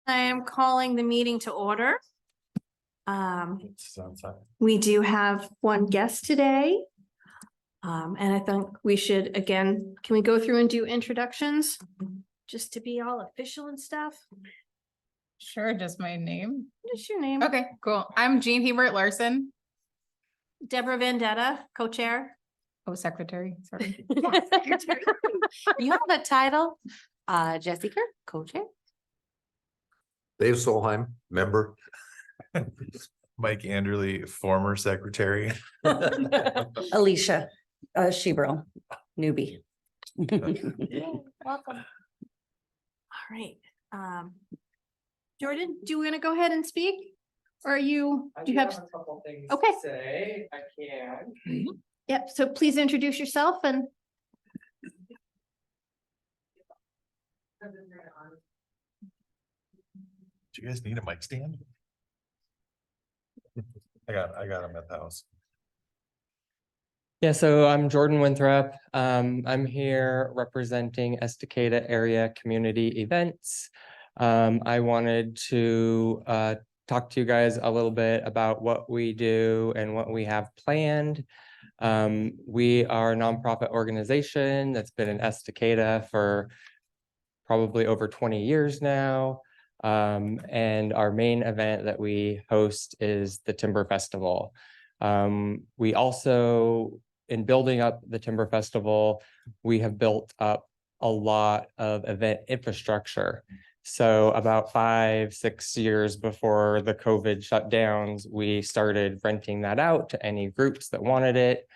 I am calling the meeting to order. We do have one guest today. And I think we should, again, can we go through and do introductions? Just to be all official and stuff? Sure, just my name. What's your name? Okay, cool. I'm Jean Hebert Larson. Deborah Vendetta, co-chair. Oh, secretary, sorry. Secretary. You have a title, Jessica, co-chair. Dave Solheim, member. Mike Anderley, former secretary. Alicia, Shebro, newbie. Welcome. All right. Jordan, do you want to go ahead and speak? Or are you, do you have a couple things Okay. to say? I can. Yep, so please introduce yourself and Do you guys need a mic stand? I got him at the house. Yeah, so I'm Jordan Winthrop. I'm here representing Estacada area community events. I wanted to talk to you guys a little bit about what we do and what we have planned. We are a nonprofit organization that's been in Estacada for probably over 20 years now. And our main event that we host is the Timber Festival. We also, in building up the Timber Festival, we have built up a lot of event infrastructure. So about 5-6 years before the COVID shutdowns, we started renting that out to any groups that wanted it.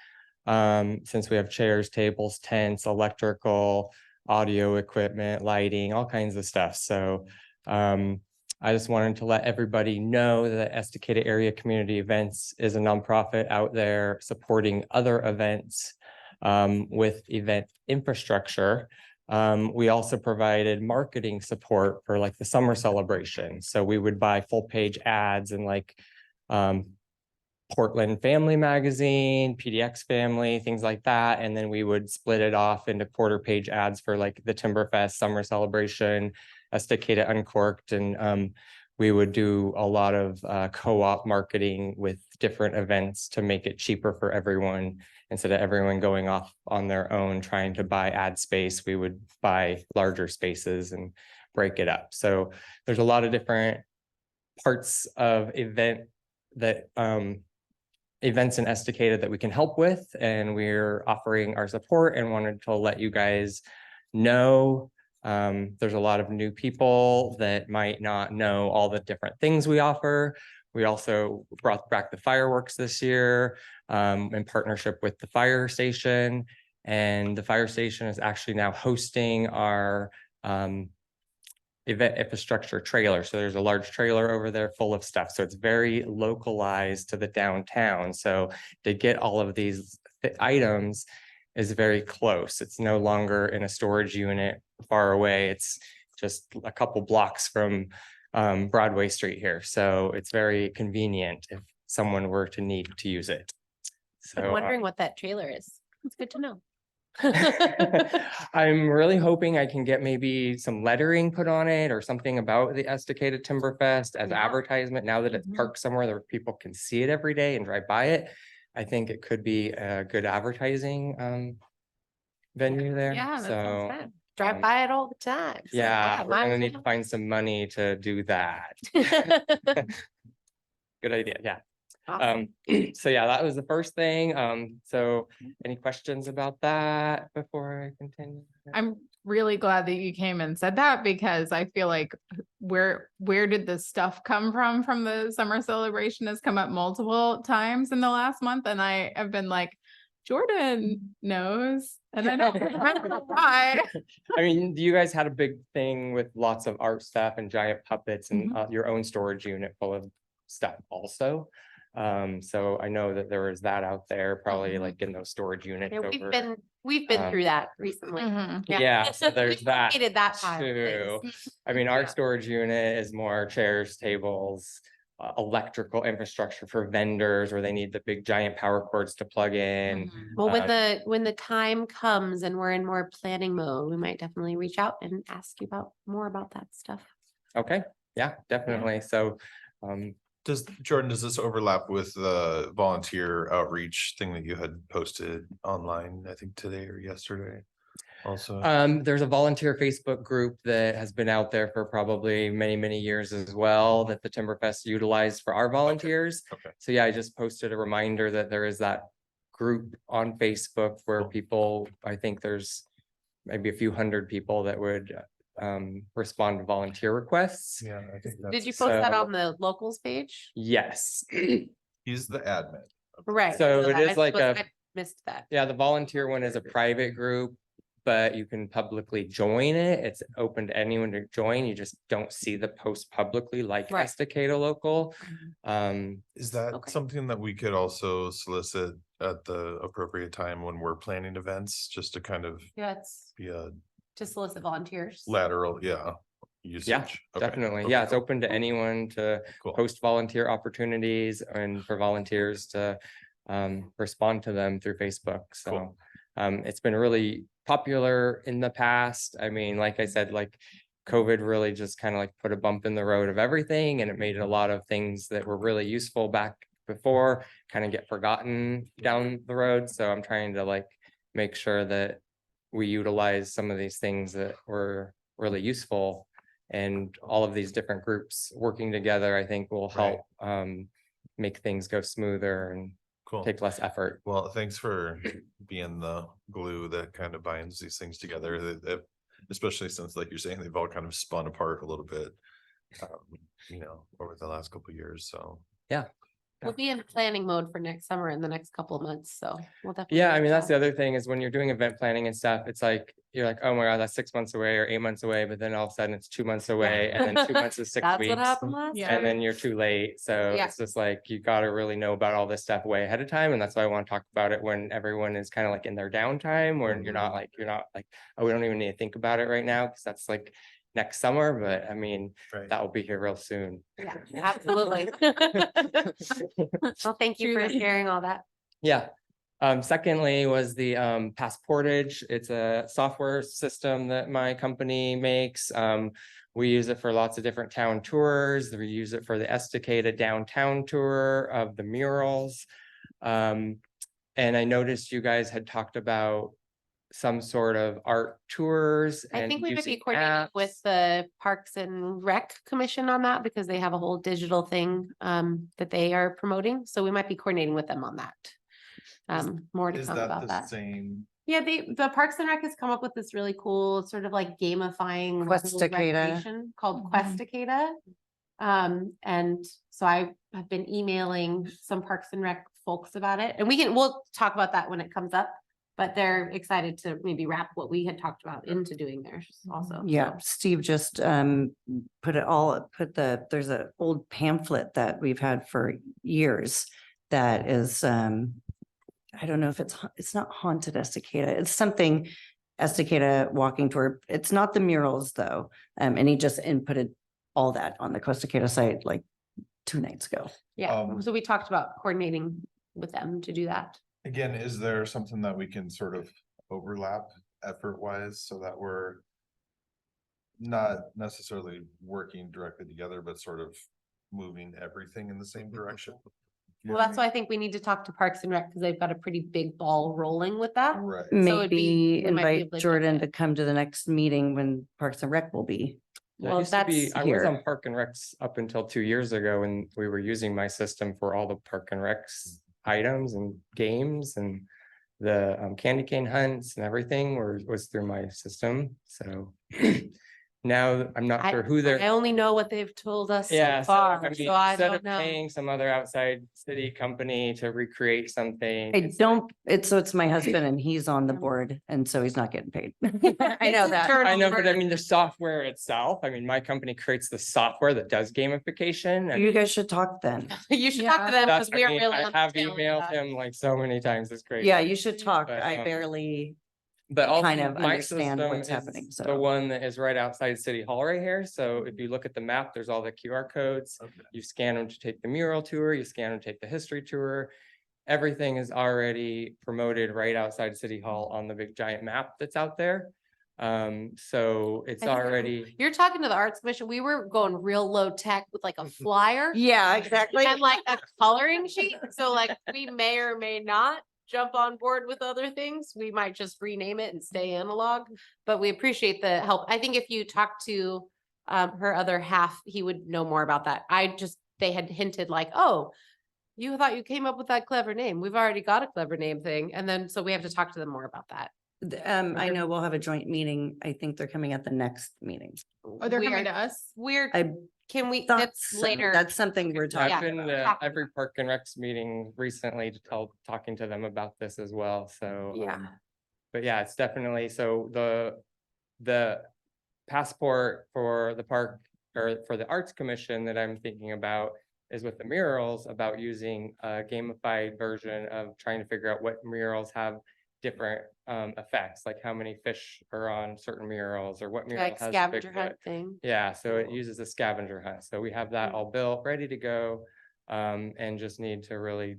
Since we have chairs, tables, tents, electrical, audio equipment, lighting, all kinds of stuff. So I just wanted to let everybody know that Estacada Area Community Events is a nonprofit out there supporting other events with event infrastructure. We also provided marketing support for like the summer celebration. So we would buy full page ads in like Portland Family Magazine, PDX Family, things like that. And then we would split it off into quarter page ads for like the Timberfest summer celebration, Estacada Uncorked. And we would do a lot of co-op marketing with different events to make it cheaper for everyone. Instead of everyone going off on their own trying to buy ad space, we would buy larger spaces and break it up. So there's a lot of different parts of event that events in Estacada that we can help with, and we're offering our support and wanted to let you guys know. There's a lot of new people that might not know all the different things we offer. We also brought back the fireworks this year in partnership with the fire station, and the fire station is actually now hosting our event infrastructure trailer. So there's a large trailer over there full of stuff. So it's very localized to the downtown. So to get all of these items is very close. It's no longer in a storage unit far away. It's just a couple blocks from Broadway Street here. So it's very convenient if someone were to need to use it. So I'm wondering what that trailer is. It's good to know. I'm really hoping I can get maybe some lettering put on it or something about the Estacada Timberfest as advertisement. Now that it's parked somewhere that people can see it every day and drive by it, I think it could be a good advertising venue there. Yeah, that so sounds good. Drive by it all the time. So, yeah, we're might gonna as need to well. find some money to do that. Good idea. Yeah. Awesome. So yeah, that was the first thing. So any questions about that before I continue? I'm really glad that you came and said that, because I feel like where did this stuff come from the summer celebration has come up multiple times in the last month. And I have been like, Jordan knows. And I don't remember why. I mean, you guys had a big thing with lots of art stuff and giant puppets and your own storage unit full of stuff also. So I know that there was that out there, probably like in those storage units. Yeah, we've been through that recently. Yeah, so there's We that hated that pile of too. things. I mean, our Yeah. storage unit is more chairs, tables, electrical infrastructure for vendors where they need the big giant power cords to plug in. Well, when the time comes and we're in more planning mode, we might definitely reach out and ask you more about that stuff. Okay, Yeah, definitely. So, Jordan, does this overlap with the volunteer outreach thing that you had posted online, I think today or yesterday? Also, there's a volunteer Facebook group that has been out there for probably many, many years as well, that the Timberfest utilized for our volunteers. okay. So yeah, I just posted a reminder that there is that group on Facebook where Cool. people, I think there's maybe a few hundred people that would respond to volunteer requests. Yeah, I think Did you that's, post that So- on the locals page? Yes. he's the admin. Right. So it is like I missed that. Yeah, the volunteer one is a private group, but you can publicly join it. It's open to anyone to join. You just don't see the post publicly like Right. Estacada local. Is that Okay. something that we could also solicit at the appropriate time when we're planning events, just to kind of Yeah, it's be a to solicit volunteers. lateral, yeah. Usage? Yeah, Okay, definitely. okay, Yeah, it's cool, open to anyone to cool. post volunteer opportunities and for volunteers to respond to them through Facebook. So Cool. it's been really popular in the past. I mean, like I said, like COVID really just kind of like put a bump in the road of everything, and it made a lot of things that were really useful back before kind of get forgotten down the road. So I'm trying to like make sure that we utilize some of these things that were really useful, and all of these different groups working together, I think will help make things go smoother and Cool. take less effort. Well, thanks for being the glue that kind of binds these things together, especially since, like you're saying, they've all kind of spun apart a little bit, over the last couple of years, so. We'll be in planning mode for next summer in the next couple of months, so we'll definitely. Yeah, I mean, reach that's the out. other thing is when you're doing event planning and stuff, it's like, you're like, oh my God, that's 6 months away or 8 months away, but then all of a sudden it's 2 months away, and then 2 months is 6 That's weeks. what happened last Yeah. And year. then you're too late. So Yeah. it's just like, you gotta really know about all this stuff way ahead of time. And that's why I want to talk about it when everyone is kind of like in their downtime, when you're not like, oh, we don't even need to think about it right now, because that's like next summer. But I mean, Right. that will be here real soon. Yeah, absolutely. Well, thank you for Truly. sharing all that. Yeah. Secondly was the Passportage. It's a software system that my company makes. We use it for lots of different town tours. We use it for the Estacada downtown tour of the murals. And I noticed you guys had talked about some sort of art tours. I and think we might be using coordinating with apps. the Parks and Rec Commission on that because they have a whole digital thing that they are promoting. So we might be coordinating with them on that. More to Is come that about the that. same? Yeah, the Parks and Rec has come up with this really cool sort of like gamifying rural Questacada. recreation called Questacada. And so I have been emailing some Parks and Rec folks about it, and we'll talk about that when it comes up. But they're excited to maybe wrap what we had talked about into doing theirs also. Yeah, so. Steve just there's an old pamphlet that we've had for years that is I don't know if it's not haunted Estacada. It's something Estacada walking tour. It's not the murals though. And he just inputted all that on the Questacada site like 2 nights ago. Yeah, so we talked about coordinating with them to do that. Again, is there something that we can sort of overlap effort wise so that we're not necessarily working directly together, but sort of moving everything in the same direction? Well, that's why I think we need to talk to Parks and Rec because they've got a pretty big ball rolling with that. Right. So it'd be- Maybe we might be invite able to Jordan get to come to the next meeting when Parks and Rec will be. That Well, used to be- that's I was here. on Park and Recs up until 2 years ago, and we were using my system for all the Park and Recs items and games, and the candy cane hunts and everything was through my system. So now I'm not sure who I they're. only know what they've told us Yeah, so so I far, mean, so I instead don't of know. paying some other outside city company to recreate something. I it's don't, it's my husband and he's on the board and so he's not getting paid. I know that. I know, but I mean, the software itself, I mean, my company creates the software that does gamification. And You guys should talk then. You should talk to them that's, because we I are mean, really. I on the have tail end of emailed that. him like so many times. It's great. Yeah, you should talk. But, I barely, But also kind of my understand system what's is happening, the so. one that is right outside City Hall right here. So if you look at the map, there's all the QR codes. Okay. You scan them to take the mural tour, you scan them to take the history tour. Everything is already promoted right outside City Hall on the big giant map that's out there. So it's I think already, You're talking to the Arts Commission. We were going real low tech with like a flyer Yeah, exactly. and like a coloring sheet. So like we may or may not jump on board with other things. We might just rename it and stay analog, but we appreciate the help. I think if you talk to her other half, he would know more about that. They had hinted like, oh, you thought you came up with that clever name. We've already got a clever name thing. And then, so we have to talk to them more about that. I know we'll have a joint meeting. I think they're coming at the next meeting. Oh, they're coming to us? I Can we, thought that's so. later. That's something we're talking. I've been to Talk every Park and Recs meeting recently to talking to them about this as well, so. Yeah. But yeah, it's definitely, so the passport for the park or for the Arts Commission that I'm thinking about is with the murals, about using a gamified version of trying to figure out what murals have different effects, like how many fish are on certain murals or what mural Like has scavenger Bigfoot. hunt thing. Yeah, so it uses a scavenger hunt. So we have that Mm. all built, ready to go. And just need to really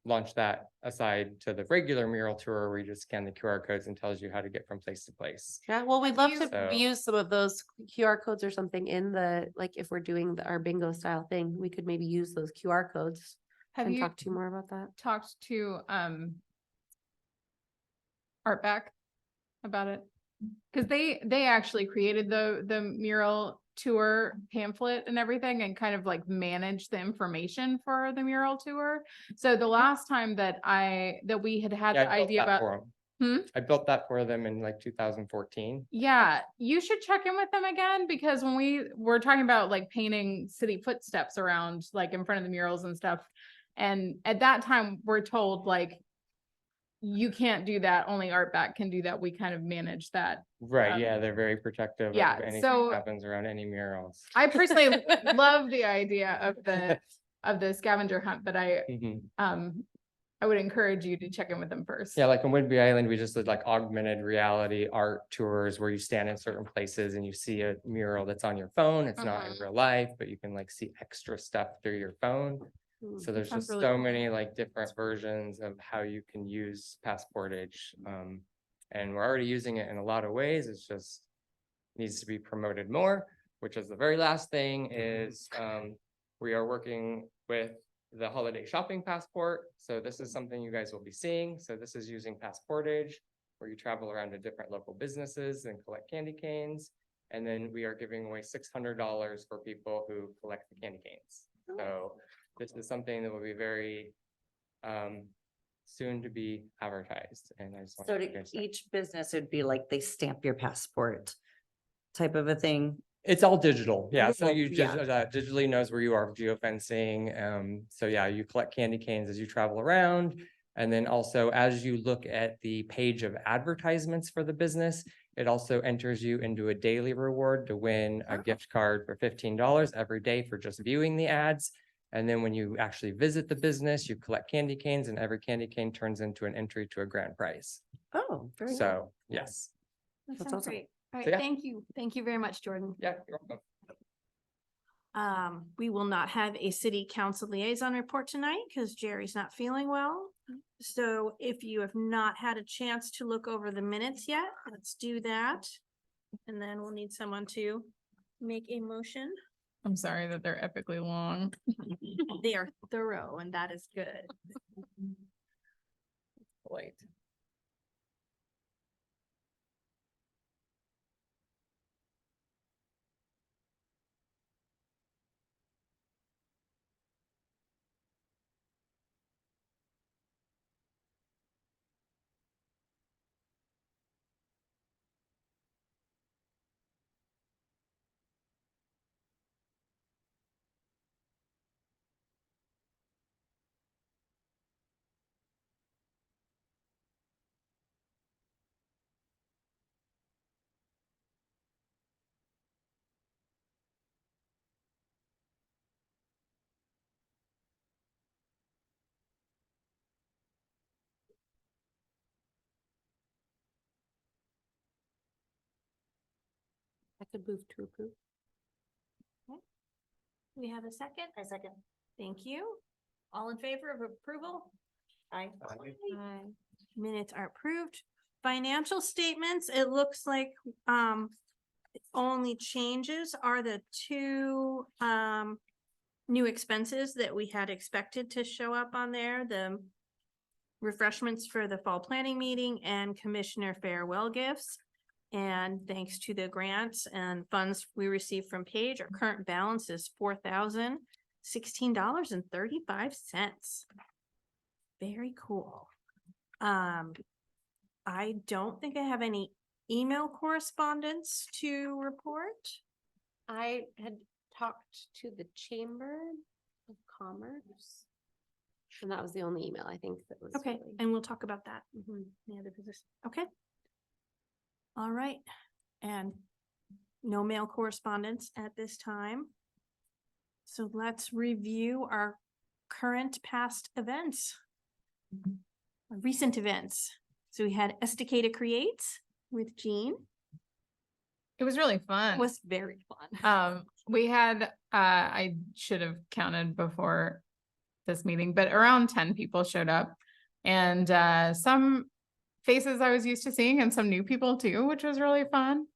launch that aside to the regular mural tour where you just scan the QR codes and tells you how to get from place to place. Yeah, well, we'd love to So- use some of those QR codes or something in the, like, if we're doing our bingo style thing, we could maybe use those QR codes Have and you talk to you more about that. talked to Artback about it? Cause they actually created the mural tour pamphlet and everything and kind of like managed the information for the mural tour. So the last time that we had Yeah, the I built idea that about, for 'em. Hmm? I built that for them in like 2014. yeah, you should check in with them again because when we were talking about like painting city footsteps around like in front of the murals and stuff. And at that time, we're told like, you can't do that, only Artback can do that. We kind of manage that. Right, yeah, they're very protective of yeah, anything so- that happens around any murals. I personally love the idea of the scavenger hunt, but Mhm. I would encourage you to check in with them first. Yeah, like in Whidbey Island, we just did like augmented reality art tours where you stand in certain places and you see a mural that's on your phone. It's not in Mhm. real life, but you can like see extra stuff through your phone. Hmm. So there's sounds just really so cool. many like different versions of how you can use Passportage. And we're already using it in a lot of ways. It's just needs to be promoted more, which is the very last thing is we are working with the holiday shopping passport. So this is something you guys will be seeing. So this is using Passportage where you travel around to different local businesses and collect candy canes. And then we are giving away $600 for people who collect the candy canes. So this is something that will be very soon to be advertised. And I just want So you to guys to- each business, it'd be like they stamp your passport type of a thing. It's all digital, yeah, so Digital, you yeah. just digitally knows where you are, geofencing, so yeah, you collect candy canes as you travel around. And then also, as you look at the page of advertisements for the business, it also enters you into a daily reward to win a gift card for $15 every day for just viewing the ads. And then when you actually visit the business, you collect candy canes and every candy cane turns into an entry to a grand prize. Oh, very good. So, yes, That That's sounds awesome. great. All So, right, yeah. thank you. Thank you very much, Jordan. yeah, you're welcome. We will not have a city council liaison report tonight because Jerry's not feeling well. So if you have not had a chance to look over the minutes yet, let's do that. And then we'll need someone to make a motion. I'm sorry that they're epically long. They are thorough and that is good. Polite. I could move to approve. We have a second? A second. Thank you. All in favor of approval? Aye. Minutes are approved. financial statements, it looks like, only changes are the two, new expenses that we had expected to show up on there, the refreshments for the fall planning meeting and commissioner farewell gifts. And thanks to the grants and funds we received from Paige, our current balance is $4,016.35. Very cool. I don't think I have any email correspondence to report. I had talked to the Chamber of Commerce. And that was the only email I think that was. Okay, really- and we'll talk about that. Mhm. The other position. Okay. All right, and no mail correspondence at this time. So let's review our current past events. Our recent events. So we had Estacada Creates with Jean. It was really It fun. was very fun. We had, I should have counted before this meeting, but around 10 people showed up. And some faces I was used to seeing and some new people too, which was really fun.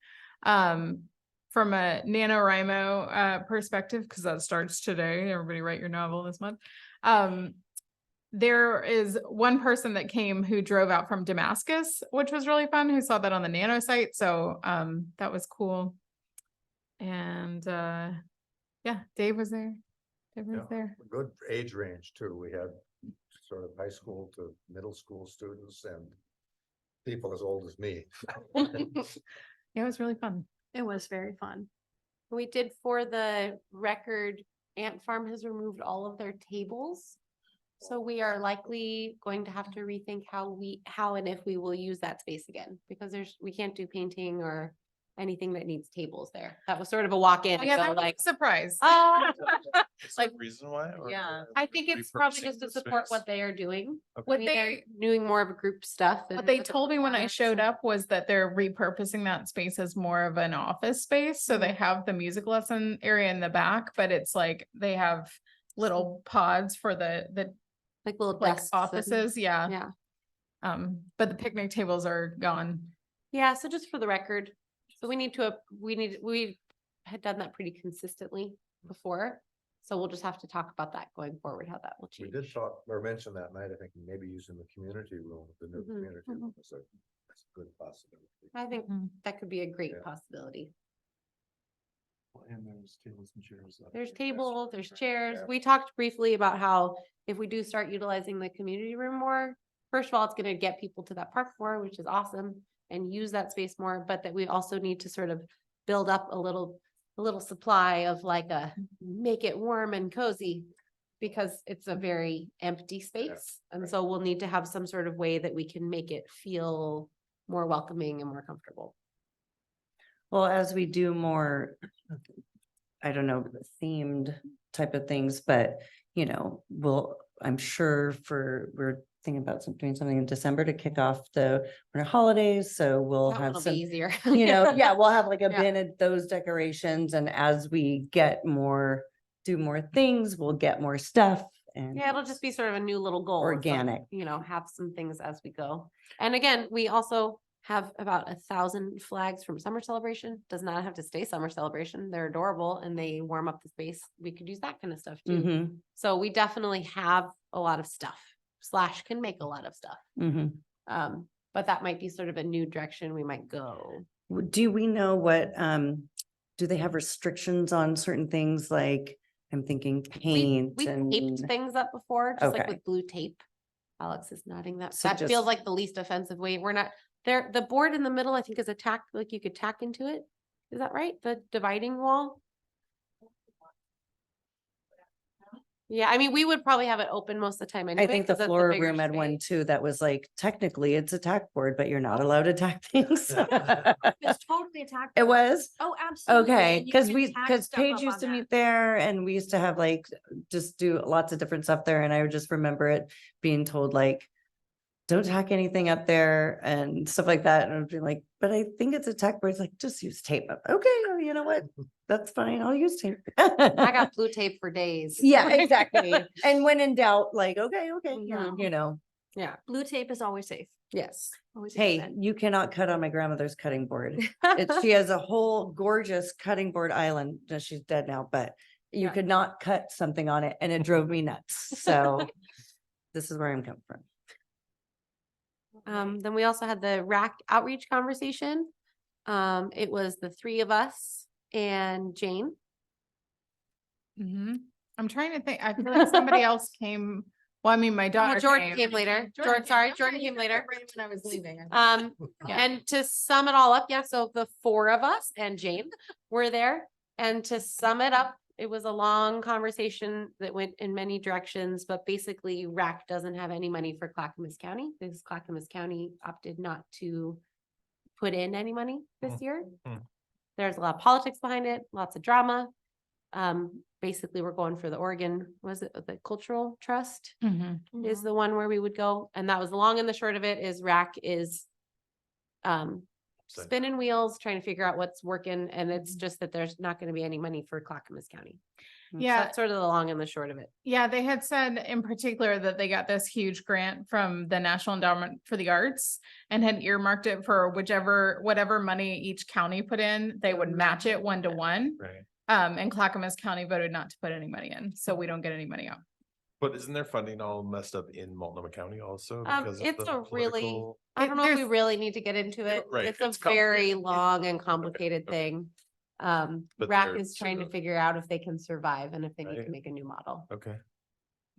From a NaNoWriMo perspective, because that starts today, everybody write your novel this month. There is one person that came who drove out from Damascus, which was really fun, who saw that on the Nano site. So that was cool. And yeah, Dave was there. Dave was Yeah, there. a good age range too. We had sort of high school to middle school students and people as old as me. It was really fun. It was very fun. We did, for the record, Ant Farm has removed all of their tables. So we are likely going to have to rethink how and if we will use that space again, because we can't do painting or anything that needs tables there. That was sort of a walk-in, Yeah, so that was like, a surprise. Is there like, a reason why? or yeah. I think it's probably repurposing just to the support space? what they are doing. Okay. What I mean, they're they doing more of a group stuff. What and they with the told me when I performers, showed so- up was that they're repurposing that space as more of an office space. So they have the music lesson area in the back, but it's like they have little pods for the Like little like desks and- offices. Yeah. Yeah. But the picnic tables are gone. Yeah, so just for the record, so we had done that pretty consistently before. So we'll just have to talk about that going forward, how that will We change. did talk or mention that night, I think maybe using the community room, the new Mhm, community mhm. room is that's a good possibility. I think Mhm. that could be a great Yeah. possibility. And there's tables and chairs. up There's there. tables, there's Right. chairs. Yeah. We talked briefly about how if we do start utilizing the community room more, first of all, it's gonna get people to that park more, which is awesome, and use that space more, but that we also need to sort of build up a little supply of like make it warm and cozy, because it's a very empty space. And so we'll need to have some sort of way that we can make it feel more welcoming and more comfortable. Well, as we do more, I don't know, themed type of things, but I'm sure we're thinking about doing something in December to kick off the winter holidays, so we'll That have one'll be some, easier. yeah, we'll have like a Yeah. bin of those decorations, and as we do more things, we'll get more stuff and. Yeah, it'll just be sort of a new little goal. It's like, Organic. Have some things as we go. And again, we also have about 1,000 flags from summer celebration. Does not have to stay summer celebration. They're adorable and they warm up the space. We could use that kind of stuff too. Mhm, So we definitely have a lot of stuff. Slash can make a lot of stuff. mhm. But that might be sort of a new direction we might go. Do we know what, do they have restrictions on certain things, like, I'm thinking paint We and. taped things up before, just like Okay. with blue tape. Alex is nodding that. So That feels just- like the least offensive way. We're not, there, the board in the middle, I think is a tack, like you could tack into it. Is that right? The dividing wall? Yeah, I mean, we would probably have it open most of the time anyway. I think the 'cause that's floor bigger room had one space. too that was like, technically it's a tack board, but you're not allowed to tack things. It's totally attacked. It was? Oh, absolutely. Okay, and you because can tack because stuff Paige up used on to that. meet there and we used to have like, just do lots of different stuff there, and I would just remember it being told like, don't tack anything up there and stuff like that, and I'd be like, but I think it's a tack board. It's like, just use tape. Okay, well, you know what? That's fine, I'll use tape. I got blue tape for days. Yeah, exactly. And when in doubt, like, okay, Mhm. you know, Yeah, Blue tape is always safe. yes. Always a good Hey, bet. you cannot cut on my grandmother's cutting board. She has a whole gorgeous cutting board island. No, she's dead now, but you Yeah. could not cut something on it and it drove me nuts. So this is where I'm coming from. Then we also had the RAC outreach conversation. It was the three of us and Jane. Mhm. I'm trying to think, I feel like somebody else came, well, I mean, my daughter. Well, Jordan came later. Jordan, sorry, Jordan came later. When I was leaving. Yeah. And to sum it all up, yeah, so the four of us and Jane were there. And to sum it up, it was a long conversation that went in many directions, but basically RAC doesn't have any money for Clackamas County because Clackamas County opted not to put in any money this year. Mm. There's a lot of politics behind it, lots of drama. Basically, we're going for the Oregon, was it the Cultural Trust? Mhm. Is the one where we would go. And that was the long and the short of it is RAC is spinning wheels, trying to figure out what's working. And it's just that there's not going to be any money for Clackamas County. So Yeah. that's sort of the long and the short of it. Yeah, they had said in particular that they got this huge grant from the National Endowment for the Arts and had earmarked it for whatever money each county put in, they would match it 1-to-1. Right. And Clackamas County voted not to put any money in, so we don't get any money out. But isn't their funding all messed up in Multnomah County also? because of It's the a really, political- I don't know if we there's- really need to get into it. Right, It's a it's very complicated. long and complicated thing. But RAC they're is trying to sort of- figure out if they can survive and if they need to Right. make a new model. Okay.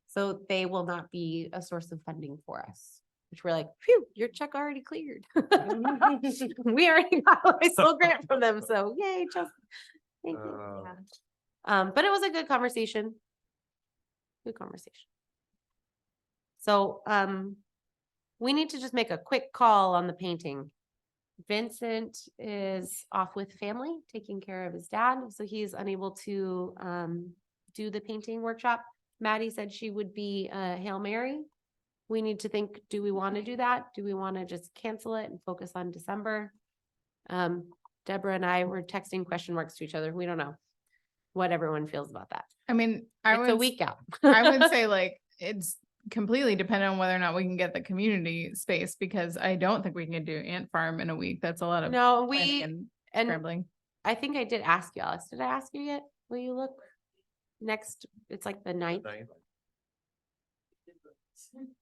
So they will not be a source of funding for us, which we're like, phew, your check already cleared. We already got a nice little grant from them, so yay, just. Thank you. But it was a good conversation. Good conversation. So, we need to just make a quick call on the painting. Vincent is off with family, taking care of his dad, so he's unable to, do the painting workshop. Maddie said she would be a Hail Mary. We need to think, do we want to do that? Do we want to just cancel it and focus on December? Deborah and I were texting question marks to each other. We don't know what everyone feels about that. I mean, It's a week out. I would say like, it's completely dependent on whether or not we can get the community space, because I don't think we can do ant farm in a week. That's a lot of No, planning and scrambling. I think I did ask you, Alice. Did I ask you yet? Will you look next? It's like the 9th.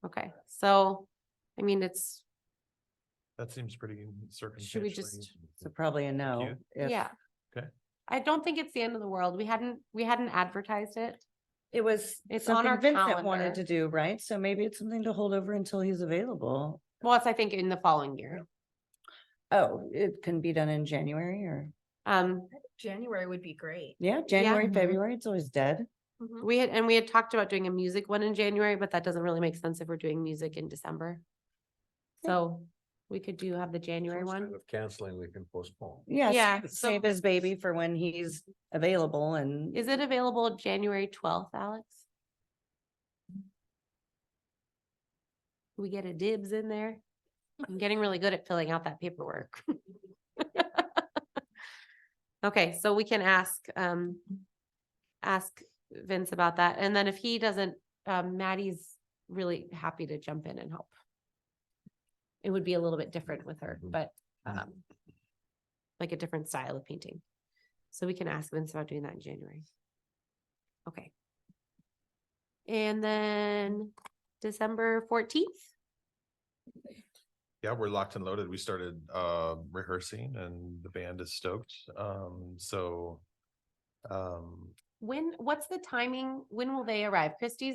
Okay, so, I mean, it's, That seems pretty should we circumstantially. just, So probably a no. you. if- yeah. Okay. I don't think it's the end of the world. We hadn't advertised it. It was It's on something our Vincent wanted calendar. to do, right? So maybe it's something to hold over until he's available. Well, it's, I think, in the following year. Oh, it can be done in January or, January would be great. yeah, January, Mhm. February, it's always dead. We had talked about doing a music one in January, but that doesn't really make sense if we're doing music in December. So we could have the January one. Instead of canceling, we can postpone. Yeah, Yeah, save his baby for when he's available and. Is it available January 12th, Alex? We get a dibs in there. I'm getting really good at filling out that paperwork. Okay, so we can ask Vince about that. And then if he doesn't, Maddie's really happy to jump in and help. It would be a little bit different with her, but like a different style of painting. So we can ask Vince about doing that in January. Okay. And then December 14th. Yeah, we're locked and loaded. We started rehearsing and the band is stoked. So What's the timing? When will they arrive? Christy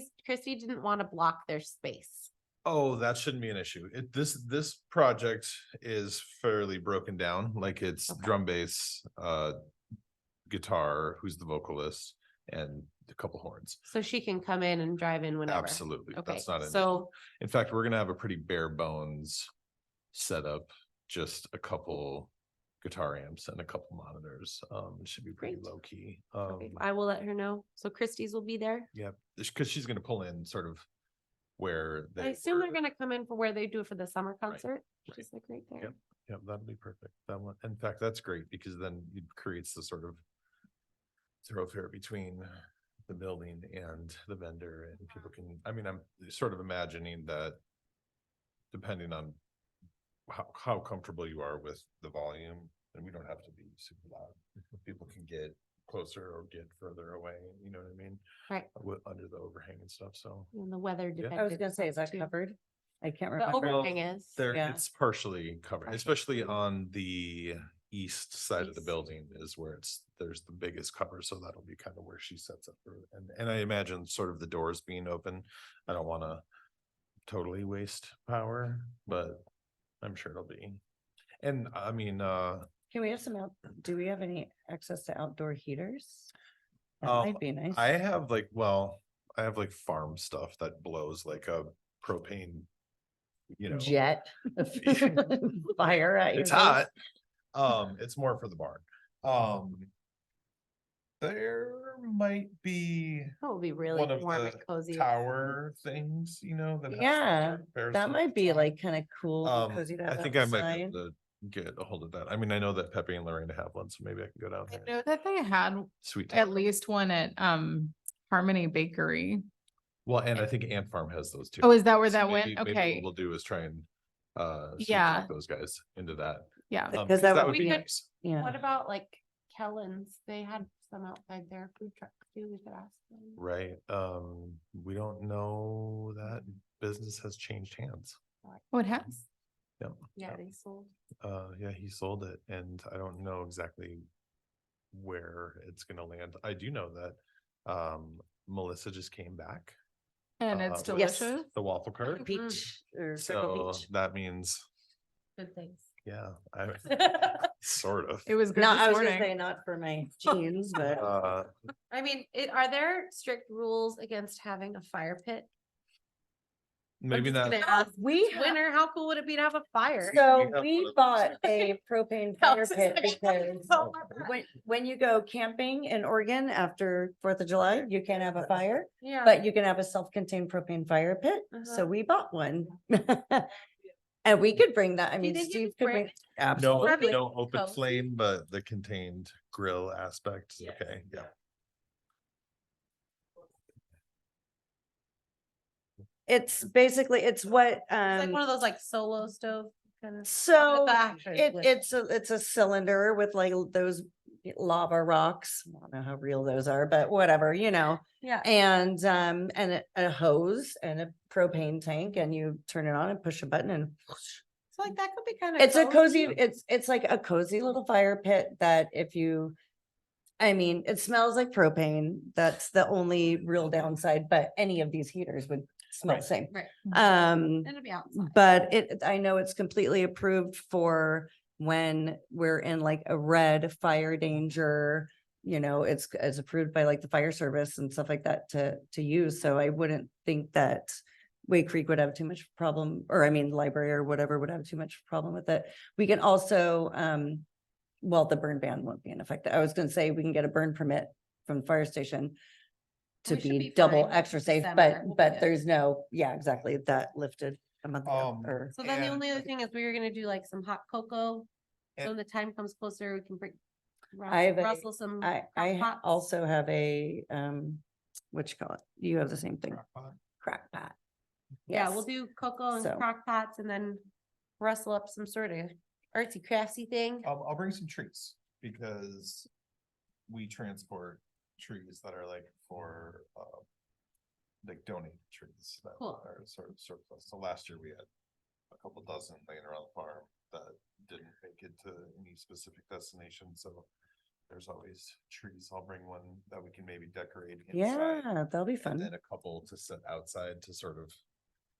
didn't want to block their space. oh, that shouldn't be an issue. This project is fairly broken down, like it's Okay. drum, bass, guitar, who's the vocalist, and a couple horns. So she can come in and drive in whenever. Absolutely. Okay, That's not an issue. so, In fact, we're gonna have a pretty bare bones setup, just a couple guitar amps and a couple monitors. It should be pretty Great. low key. okay, I will let her know. So Christie's will be there. Yeah, because she's gonna pull in sort of where I they. assume they're were. gonna come in for where they do it for the summer concert, which is like right there. Yep. Yep, that'd be perfect. That one, in fact, that's great because then it creates the sort of thoroughfare between the building and the vendor and people can, I mean, I'm sort of imagining that depending on how comfortable you are with the volume, and we don't have to be super loud. People can get closer or get further away, you know what I mean? Right. Under the overhang and stuff, so. And the weather Yeah. I was dependent gonna say, is that stuff, too. covered? I can't The remember. overhang is. There, Yeah. it's partially covered, especially on the east side of the East. building is where there's the biggest cover, so that'll be kind of where she sets up her, and I imagine sort of the doors being open. I don't wanna totally waste power, but I'm sure it'll be. And I mean, Can we have do we have any access to outdoor heaters? That Um, might be nice. I have like farm stuff that blows like a propane, you know. Jet. Fire at your It's house. hot. It's more for the barn. There might be It'll be really one of warm the and cozy. tower things, you know, that. has Yeah, bears that on might the be top. like kind of cool, cozy to I have think I might be outside. able to get a hold of that. I mean, I know that Pepe and Lorraine have one, so maybe I can go down I there. know that they had Sweet. at least one at Harmony Bakery. Well, and I think Ant Farm has those too. Oh, is that where So that went? maybe what Okay, we'll do is try and sweet Yeah. talk those guys into that. yeah. Because that would We be, could- nice. yeah. What about like Kellen's? They had some outside their food truck too. We could ask them. Right. We don't know that business has changed hands. What has? Yeah, they sold. Yeah, he sold it and I don't know exactly where it's gonna land. I do know that Melissa just came back, And it's Yes. delicious. the waffle cart. Beach or Circle So Beach. that means, Good things. yeah, I sort of. It was good No, this I was gonna morning. say not for my jeans, but I mean, are there strict rules against having a fire pit? Maybe not. we Winter, how cool would it be to have a fire? So We have one we of those. bought a propane fire Houses pit like- because Oh my God. when you go camping in Oregon after 4th of July, you can't have a fire, Yeah. but you can have a self-contained propane fire pit. So Uh-huh. we bought one. And we could bring that. I Do you mean, think you Steve could could bring. bring- No, Absolutely. no open Cozy. flame, but the contained grill aspect is Yes. okay, yeah. It's basically, it's what, It's like one of those like solo stove kind of. so Actually, it's a cylinder with like those lava rocks. I don't know how real those are, but whatever, you know. Yeah. And a hose and a propane tank, and you turn it on and push a button and So like that could be kind of. it's a cozy, it's like a cozy little fire pit that if you, I mean, it smells like propane. That's the only real downside, but any of these heaters would smell the same. Right. Um, It'll be outside. but I know it's completely approved for when we're in like a red fire danger. You know, it's approved by like the fire service and stuff like that to use. So I wouldn't think that Wade Creek would have too much problem, or I mean, the library or whatever would have too much problem with it. We can also, well, the burn ban won't be in effect. I was gonna say we can get a burn permit from the fire station to We should be be double fine. extra safe, December, we'll be but good. there's no, yeah, exactly, that lifted a month ago, or. So then the And- only other thing is we were gonna do like some hot cocoa. So And- when the time comes closer, we can bring. I have a- Rustle some. I crock pots. also have a, what you call it? You have the same thing, crack pot. Yeah, Yes. we'll do cocoa and So- crock pots and then rustle up some sort of artsy crafty thing. I'll bring some trees because we transport trees that are like for like donated trees that Cool. are sort of surplus. So last year we had a couple dozen laying around the farm that didn't make it to any specific destination, so there's always trees. I'll bring one that we can maybe decorate inside. Yeah, that'll be And fun. then a couple to sit outside to sort of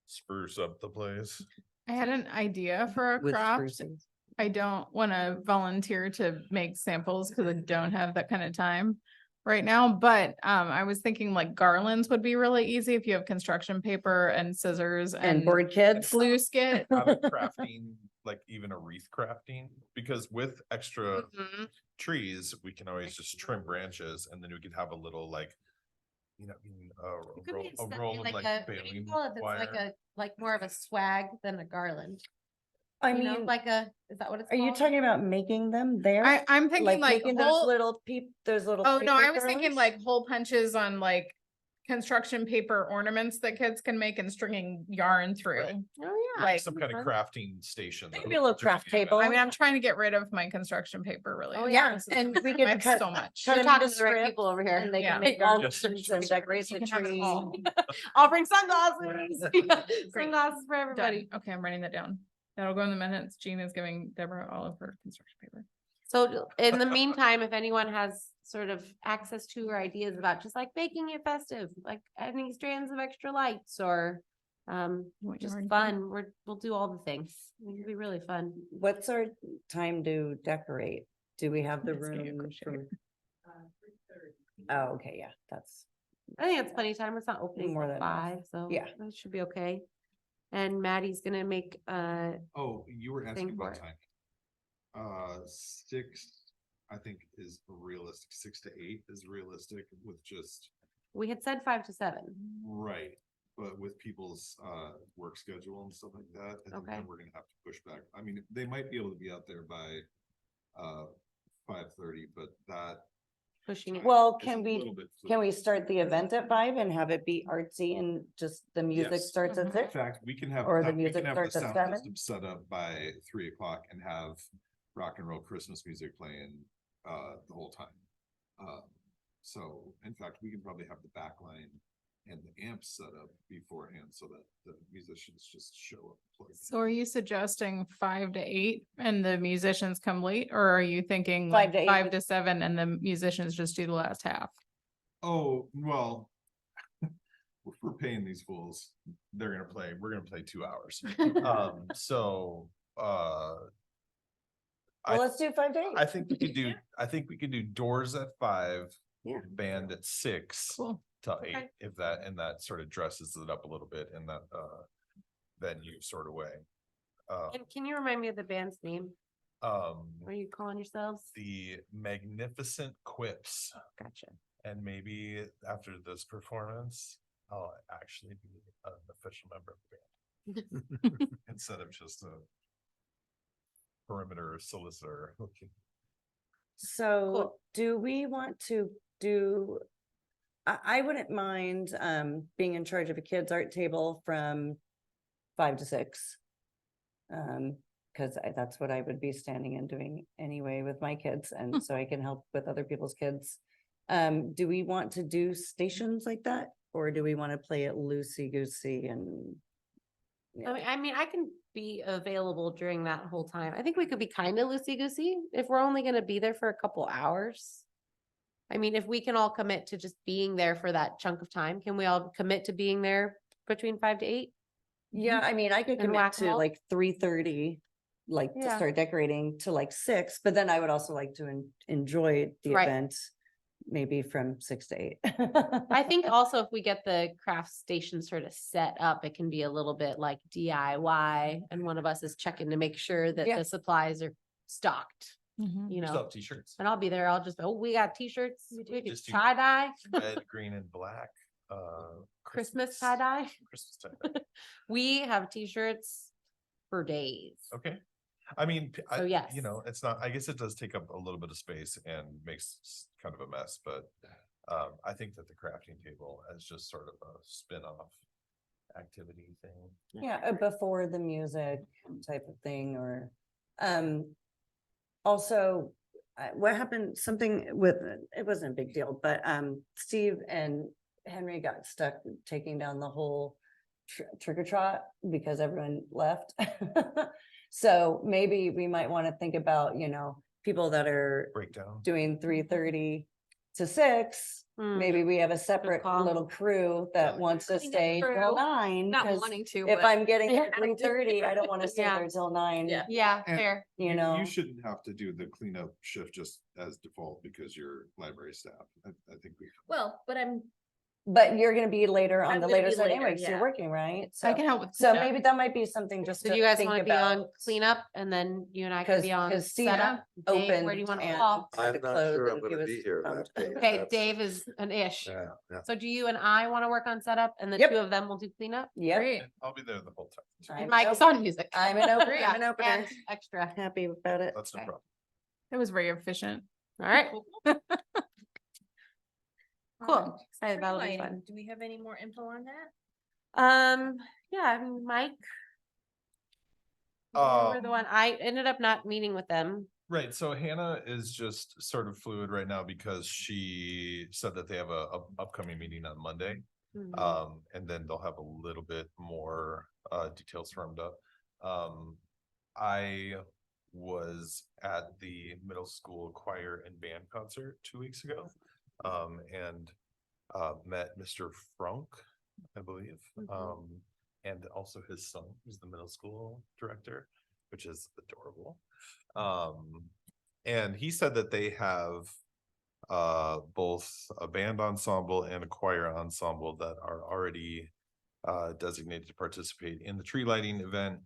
spruce up the place. I had an idea for a With craft. spruces. I don't want to volunteer to make samples because I don't have that kind of time right now, but I was thinking like garlands would be really easy if you have construction paper and scissors And board kids. glue skit. Have it crafting, like even a wreath crafting, because with extra Mhm. trees, we can always just trim branches and then we could have a little like, you know, It could be a roll of like like a, what do you baling call it? That's like wire. like more of a swag than a garland. I You know, mean, like is that what it's are you called? talking about making them there? I'm thinking like making those whole, little those little. oh no, paper I was thinking throwers? like hole punches on like construction paper ornaments that kids can make and stringing yarn through. Right. Oh, Like, some kind of crafting station. though, Maybe a little during craft the event. table. I mean, I'm trying to get rid of my construction paper really. Oh, Yeah, This is- and we I could have cut so much. cut You're them into talking to the right strips people over here. and they Yeah. can make All garlands and decorate You the can have it tree. all. I'll bring sunglasses. Great. Sunglasses for Done. everybody. Okay, I'm writing that down. That'll go in the minutes. Jean is giving Deborah all of her construction paper. So in the meantime, if anyone has sort of access to or ideas about just like making it festive, like adding strands of extra lights or Want just yarn too? fun, we'll do all the things. It'll be really fun. What's our time to decorate? Do we have the Just getting a room crochet. from? Oh, okay, yeah, that's, I think it's plenty of time. It's not opening More till than enough. 5, so Yeah. that should be okay. And Maddie's gonna make Oh, you were asking Thing about for it. timing. 6, I think is realistic. 6 to 8 is realistic with just, we had said 5 to 7. right. But with people's work schedule and stuff like that, I think Okay. then we're gonna have to push back. I mean, they might be able to be out there by 5:30, but that. Pushing it. well, is a can little we, bit can we fluid. start the event at 5 and have it be artsy and just the music Yes. starts at Mhm. In 6? fact, we can have. Or the we music can have the starts at sound 7? system set up by 3 o'clock and have rock and roll Christmas music playing the whole time. So in fact, we can probably have the back line and the amps set up beforehand so that the musicians just show up. and play. So are you suggesting 5 to 8 and the musicians come late, or are you thinking 5 like to 8 5 with- to 7 and the musicians just do the last half? Oh, well. If we're paying these fools, we're gonna play 2 hours. So, Well, I- let's do 5 to 8. I think we could do doors at 5. Yeah. Band at 6. Cool. To Okay. 8, if that sort of dresses it up a little bit in that venue sort of way. And can you remind me of the band's name? What are you calling yourselves? The Magnificent Quips, Gotcha. and maybe after this performance, I'll actually be an official member of the band. Instead of just a perimeter solicitor. So Cool. do we want to do? I wouldn't mind being in charge of a kids art table from 5 to 6. Cause that's what I would be standing and doing anyway with my kids, and so I can help with other people's kids. Do we want to do stations like that, or do we want to play it loosey-goosey and? I mean, I can be available during that whole time. I think we could be kind of loosey-goosey if we're only gonna be there for a couple hours. I mean, if we can all commit to just being there for that chunk of time, can we all commit to being there between 5 to 8? Yeah, I mean, I could And commit whack 'em to all? like 3:30, like to Yeah. start decorating to like 6, but then I would also like to enjoy the Right. event. Maybe from 6 to 8. I think also if we get the craft station sort of set up, it can be a little bit like DIY, and one of us is checking to make sure that Yeah. the supplies are stocked, Mhm. you Still know? have t-shirts, And I'll be there. I'll just, oh, we got t-shirts, we could Just do- tie dye, red, green and black. Christmas tie dye. Christmas tie-dye. We have t-shirts for days. Okay. I mean, So yes. you know, it's not, I guess it does take up a little bit of space and makes kind of a mess, but I think that the crafting table is just sort of a spin-off activity thing. Yeah, before the music type of thing, or, also, what happened, something with, it wasn't a big deal, but, Steve and Henry got stuck taking down the whole trick or trot because everyone left. So maybe we might want to think about, people that are Breakdown. doing 3:30 to 6. Hmm. Maybe we have a separate call. little crew that Yeah. wants to I think stay that's till true. 9. Not 'cause wanting to, if but I'm getting Yeah. at 3:30, I don't want to stay Yeah. there till 9. Yeah. Yeah, And- fair. You know, You shouldn't have to do the cleanup shift just as default because you're library staff. I think we. well, but but you're gonna be later on I'm the gonna later be side later, anyway, 'cause you're yeah. working, right? I can help with. So cleanup. maybe that might be something just So to do you guys think want to be on about. cleanup and then you and I can be on 'Cause Steve setup? Dave, where do opened you want to and call? had to I'm not close sure I'm and he gonna was be here that bummed. day. Okay, That's- Dave is an ish. Yeah, yeah. So do you and I want to work on setup and the Yep. two of them will do cleanup? Yep. Great. I'll be there the whole time. I'm And Mike's op- on music. I'm an opener, Yeah, I'm an opener. and extra. Happy about it. That's no Okay. problem. It was very efficient. All right, cool. Um, Excited, tree that'll be lighting, fun. do we have any more info on that? Yeah, I mean, Mike We're the one, I ended up not meeting with them. Right, so Hannah is just sort of fluid right now because she said that they have a upcoming meeting on Monday. And then they'll have a little bit more details firmed up. I was at the middle school choir and band concert 2 weeks ago. And met Mr. Frank, I believe. And also his son, who's the middle school director, which is adorable. And he said that they have both a band ensemble and a choir ensemble that are already designated to participate in the tree lighting event,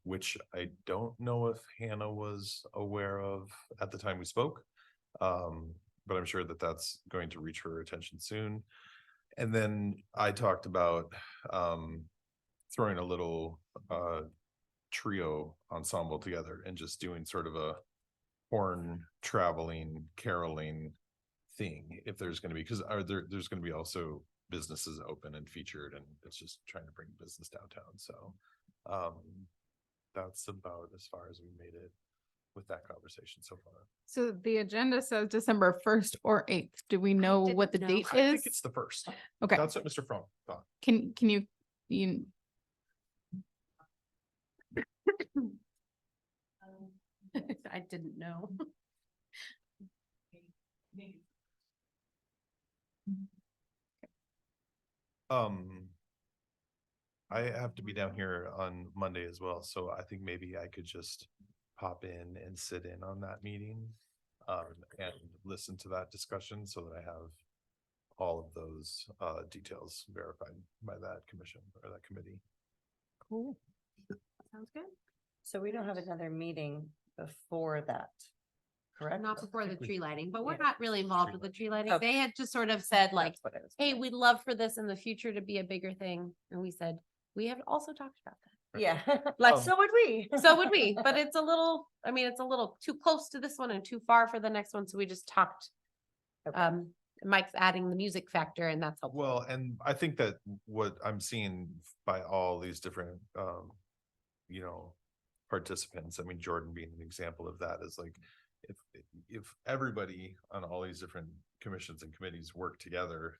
which I don't know if Hannah was aware of at the time we spoke. But I'm sure that that's going to reach her attention soon. And then I talked about throwing a little trio ensemble together and just doing sort of a horn traveling caroling thing, if there's going to be, because there's going to be also businesses open and featured, and it's just trying to bring business downtown. So that's about as far as we made it with that conversation so far. So the agenda says December 1st or 8th. Do we know what the didn't know. date I think is? it's the first. Okay, That's what Mr. Frank thought. can you I didn't know. I have to be down here on Monday as well, so I think maybe I could just pop in and sit in on that meeting. And listen to that discussion so that I have all of those details verified by that commission or that committee. Cool. Sounds good. So we don't have another meeting before that, correct? Not before the tree lighting, but we're Yeah. not really involved with the tree lighting. Okay. They had just sort of said like, That's what I was hey, wondering. we'd love for this in the future to be a bigger thing. And we said, we have also talked about that. Yeah, Like, so would we. So would we, but it's a little, I mean, it's a little too close to this one and too far for the next one. So we just talked. Okay. Mike's adding the music factor and that's helpful. Well, and I think that what I'm seeing by all these different, participants, I mean, Jordan being an example of that, is like, if everybody on all these different commissions and committees work together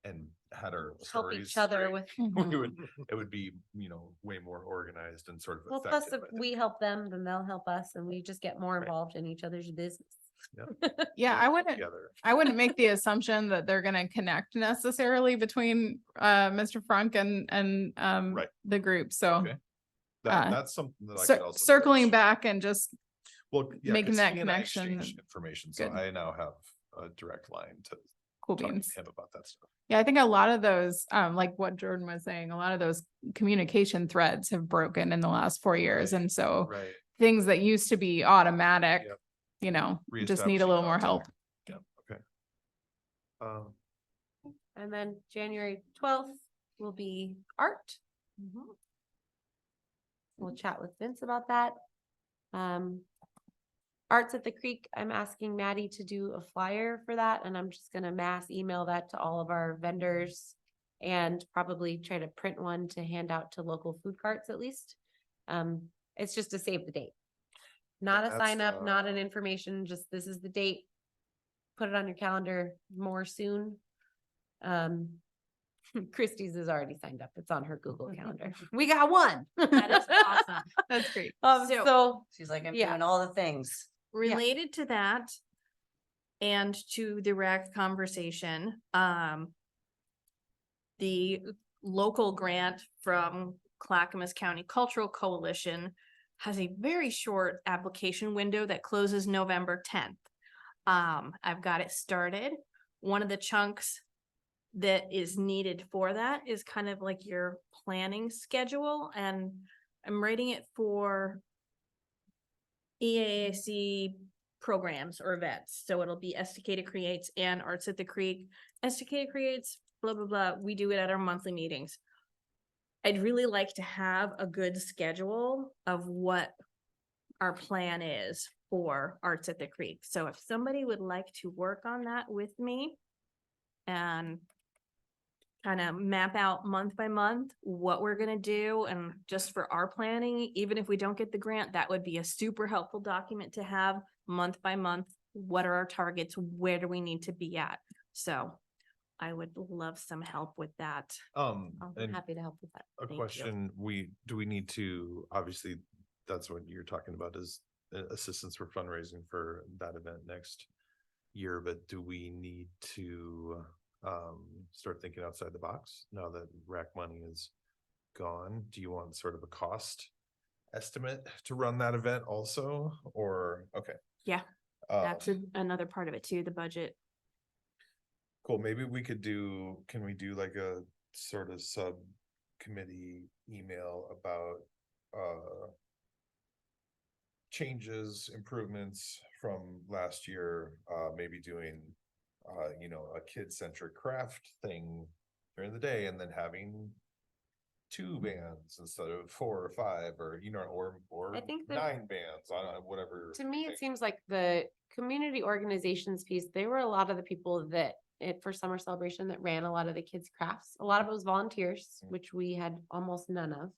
and had our Help stories each other straight, with, it would be, way more organized and sort of well, plus effective. if I think. we help them, then they'll help us and we just get more Right. involved in each other's business. yeah, Together. I wouldn't make the assumption that they're gonna connect necessarily between Mr. Frank and Right. the group. So Okay. That's something that I could also. circling bridge. back and just Well, yeah, making 'cause that he and I connection exchanged and- information, so Good. I now have a direct line to cool talk beans. to him about that stuff. Yeah, I think a lot of those, like what Jordan was saying, a lot of those communication threads have broken in the last 4 years. Right. And so Right. things that used to be automatic, Yep. just need a little more help. Yeah, okay. And then January 12th will be art. We'll chat with Vince about that. Arts at the Creek, I'm asking Maddie to do a flyer for that, and I'm just gonna mass email that to all of our vendors. And probably try to print one to hand out to local food carts at least. It's just to save the date. Not a That's, sign up, not an information, just this is the date. Put it on your calendar more soon. Christie's is already signed up. It's on her Google Calendar. We got one. That is awesome. That's great. So- So, She's like, I'm Yeah. doing all the things. Related to that and to the rec conversation, the local grant from Clackamas County Cultural Coalition has a very short application window that closes November 10th. I've got it started. One of the chunks that is needed for that is kind of like your planning schedule, and I'm writing it for EAAC programs or events. So it'll be Estacada Creates and Arts at the Creek. Estacada Creates, blah, blah, blah. We do it at our monthly meetings. I'd really like to have a good schedule of what our plan is for Arts at the Creek. So if somebody would like to work on that with me and kind of map out month by month what we're gonna do, and just for our planning, even if we don't get the grant, that would be a super helpful document to have month by month. What are our targets? Where do we need to be at? So I would love some help with that. I'm And happy to help with that. a Thank you. question, do we need to, obviously, that's what you're talking about is assistance for fundraising for that event next year, but do we need to start thinking outside the box now that RAC money is gone? Do you want sort of a cost estimate to run that event also, or, okay. Yeah, Uh, that's another part of it too, the budget. Cool, maybe we could can we do like a sort of subcommittee email about changes, improvements from last year, maybe doing a kid-centric craft thing during the day, and then having 2 bands instead of 4 or 5, or or I think that- 9 bands on whatever. To me, thing. it seems like the community organizations piece, they were a lot of the people that for summer celebration that ran a lot of the kids' crafts. A lot of it was volunteers, which we had almost none of.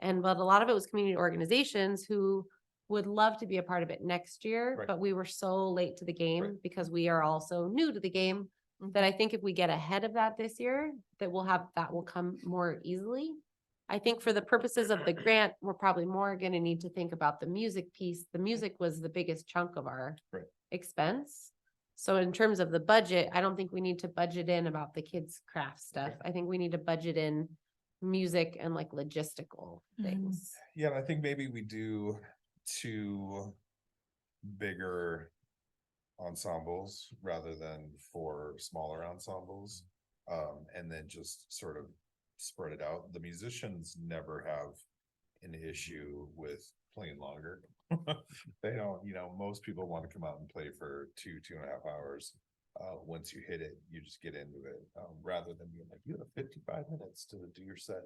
But a lot of it was community organizations who would love to be a part of it next year, Right. but we were so late to the game Right. because we are also new to the game that I think if we get ahead of that this year, that will come more easily. I think for the purposes of the grant, we're probably more gonna need to think about the music piece. The music was the biggest chunk of our Right. expense. So in terms of the budget, I don't think we need to budget in about the kids' craft stuff. I think we need to budget in music and like logistical things. Yeah, and I think maybe we do 2 bigger ensembles rather than 4 smaller ensembles. And then just sort of spread it out. The musicians never have an issue with playing longer. They don't, most people want to come out and play for 2.5 hours. Once you hit it, you just get into it, rather than being like, you have 55 minutes to do your set.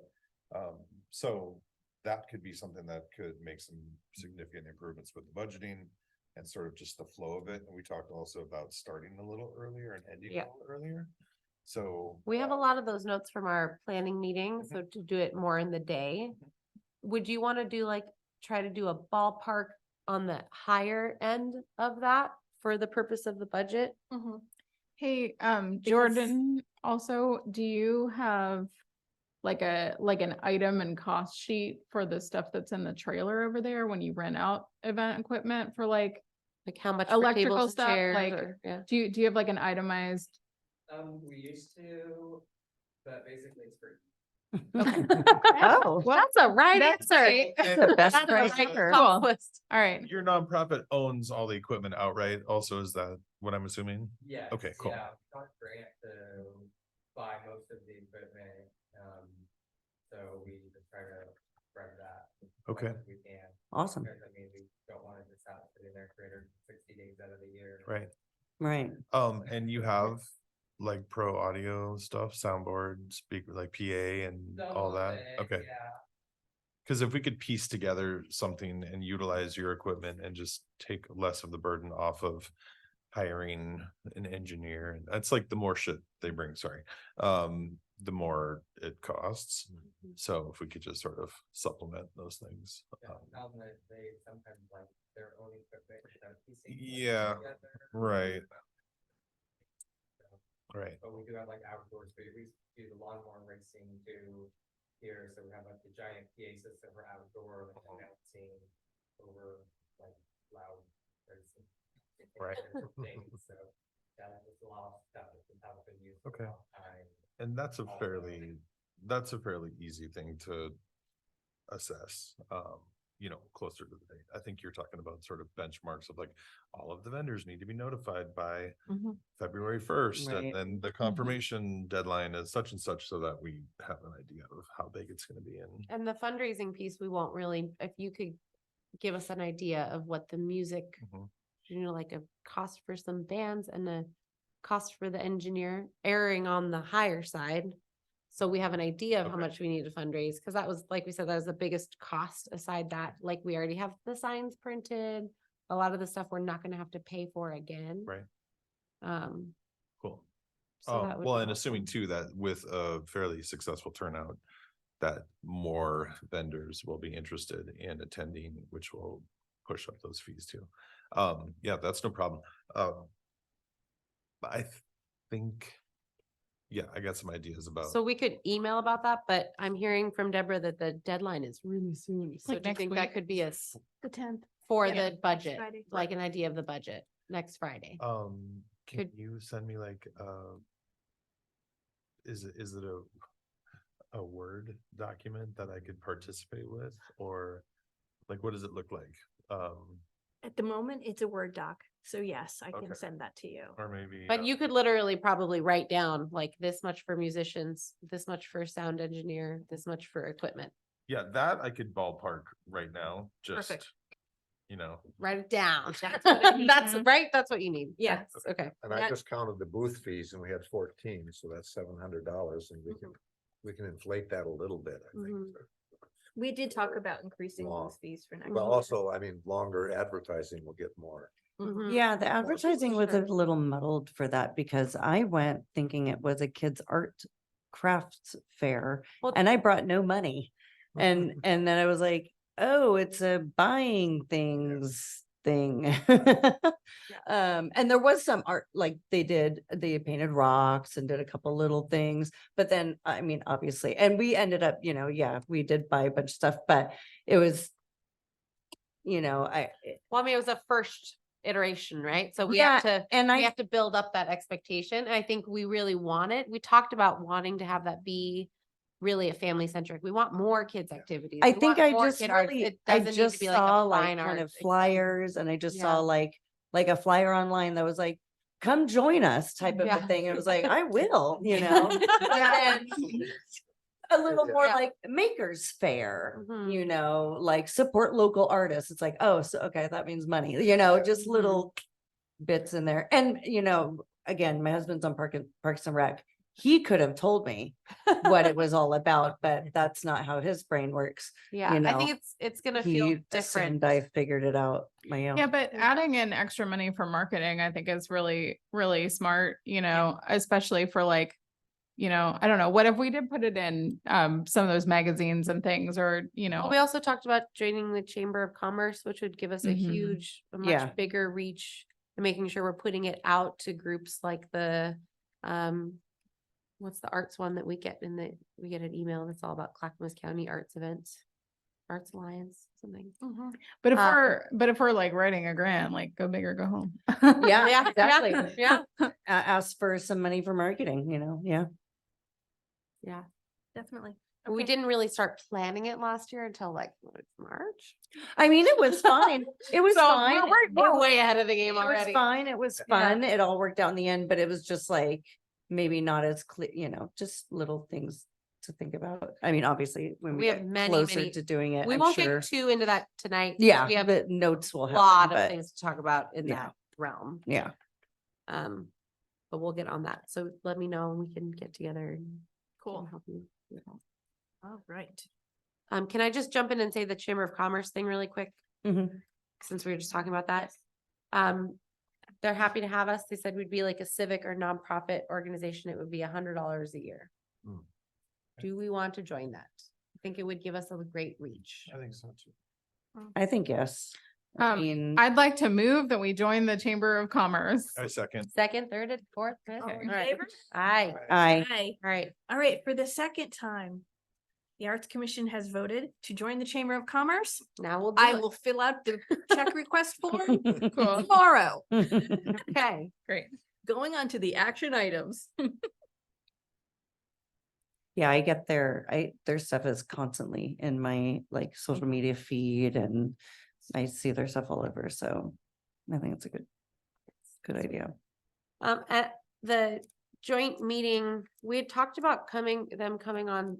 So that could be something that could make some significant improvements with the budgeting and sort of just the flow of it. And we talked also about starting a little earlier and ending a Yeah. little earlier. So We have a lot of those notes from our planning meeting, so to do it more in the day. Would you want to try to do a ballpark on the higher end of that for the purpose of the budget? Hey, Jordan, also, do you have like an item and cost sheet for the stuff that's in the trailer over there when you rent out event equipment for like Like how much for electrical tables and stuff? chairs Like, or- yeah. do you have like an itemized? We used to, but basically it's free. Oh, That's a right That's answer. great. the best That's a price right ever. call. All right. your nonprofit owns all the equipment outright also, is that what I'm assuming? Yes. Okay, cool. Yeah, we got a grant to buy most of the equipment, so we just try to spread that. as much Okay. as We can, Awesome. because I mean, we don't want to just have it sitting there 360 days out of the year. Right. Right. And you have like pro audio stuff, soundboard, speaker, like PA and Some all of that? it, Okay. Yeah, Cause if we could piece together something and utilize your equipment and just take less of the burden off of hiring an engineer, and that's like the more shit they bring, sorry, the more it costs. So if we could just sort of supplement those things. yeah, now that they sometimes like their own equipment, piecing Yeah, together. right. Right. But we do have like outdoor space. We do the lawnmower racing too here, so we have like the giant PA system for outdoor, like announcing over like loud racing. Right. Things, so yeah, it's a lot of stuff that haven't been used. Okay. For a long time. And that's a fairly easy thing to assess, closer to the date. I think you're talking about sort of benchmarks of like, all of the vendors need to be notified by Mhm. February 1st, Right. and then the confirmation deadline is such and such, so that we have an idea of how big it's gonna be in. And the fundraising piece, we won't really, if you could give us an idea of what the music, Mhm. like a cost for some bands and a cost for the engineer erring on the higher side. So we have an idea of how Okay. much we need to fundraise, because that was, like we said, that was the biggest cost aside that, like, we already have the signs printed. A lot of the stuff we're not gonna have to pay for again. Right, Um, cool. So that would Well, be and helpful. assuming too that with a fairly successful turnout, that more vendors will be interested in attending, which will push up those fees too. Yeah, that's no problem. I think, yeah, I got some ideas about. So we could email about that, but I'm hearing from Deborah that the deadline is really soon. So Like do you next think week? that could be us The 10th. for Yeah, the budget, Friday. like an idea of the budget next Friday? Can Could- you send me like, is it a Word document that I could participate with, or like, what does it look like? At the moment, it's a Word doc. So yes, I can Okay. send that to you. Or maybe. But you could literally probably write down like this much for musicians, this much for sound engineer, this much for equipment. Yeah, that I could ballpark right now, just, Perfect. you know, Write it down. That's what I need. That's right. That's what you need. Yes. That's- Okay. And I That- just counted the booth fees and we had 14, so that's $700 and we can inflate that a little bit, I think. Mhm. We did talk about increasing Wow. those fees for next. Well, year. also, I mean, longer advertising will get more. Mhm. Yeah, the advertising was a Sure. little muddled for that because I went thinking it was a kids' art crafts fair Well- and I brought no money. And then I was like, oh, it's a buying things thing. And there was some art, like they painted rocks and did a couple little things, but then, I mean, obviously, and we ended up, yeah, we did buy a bunch of stuff, but it was, Well, I mean, it was a first iteration, right? So we Yeah, have to, and we I, have to build up that expectation. And I think we really want it. We talked about wanting to have that be really a family centric. We want more kids activities. I We think want I more just kid arts. really, It I doesn't need to just be like a saw like fine kind of arts exam. flyers and I just Yeah. saw like a flyer online that was like, come join us type of Yeah. a thing. It was like, I will, And a little more Yeah. like makers fair, Mhm. like support local artists. It's like, oh, so, okay, that means money, just Mhm. little bits in there. And, again, my husband's on Parks and Rec. He could have told me what it was all about, but that's not how his brain works. Yeah, I think it's gonna feel He different. assumed I figured it out my own. Yeah, but adding in extra money for marketing, I think is really, really smart, especially for like, I don't know, what if we did put it in some of those magazines and things or, Well, we also talked about joining the Chamber of Commerce, which would give us a Mhm. a much Yeah. bigger reach and making sure we're putting it out to groups like the, what's the arts one that we get we get an email that's all about Clackamas County arts events, Arts Alliance, something. but uh, if we're like writing a grant, like go big or go home. Yeah, exactly. Yeah, Ask for some money for marketing, yeah. yeah. Definitely. We Okay. didn't really start planning it last year until like March. I mean, it was fine. It was So fine. we're way ahead of the game It was already. fine. It was Yeah. fun. It all worked out in the end, but it was just like maybe not as clear, just little things to think about. I mean, obviously, when We we have get many, closer many- to doing it, We I'm won't sure. get too into that tonight. 'cause Yeah, We have the notes will a happen, lot of but things to talk about in yeah. that realm. yeah. But we'll get on that. So let me know and we can get together and Cool. help you with that. All right. Can I just jump in and say the Chamber of Commerce thing really quick? Mhm. Since we were just talking about that. They're happy to have us. They said we'd be like a civic or nonprofit organization. It would be $100 a year. Hmm. Do we want to join that? I think it would give us a great reach. I think so too. I think yes. I Um, mean, I'd like to move that we join the Chamber of Commerce. I second. Second, third, and fourth. All Okay, in all right. favor? Aye, I, Aye. all right. All right, for the second time, the Arts Commission has voted to join the Chamber of Commerce. Now we'll do I it. will fill out the check request form Cool. tomorrow. Okay. Great. Going on to the action items. yeah, I get their stuff is constantly in my like social media feed and I see their stuff all over. So I think it's a good idea. At the joint meeting, we had talked about them coming on.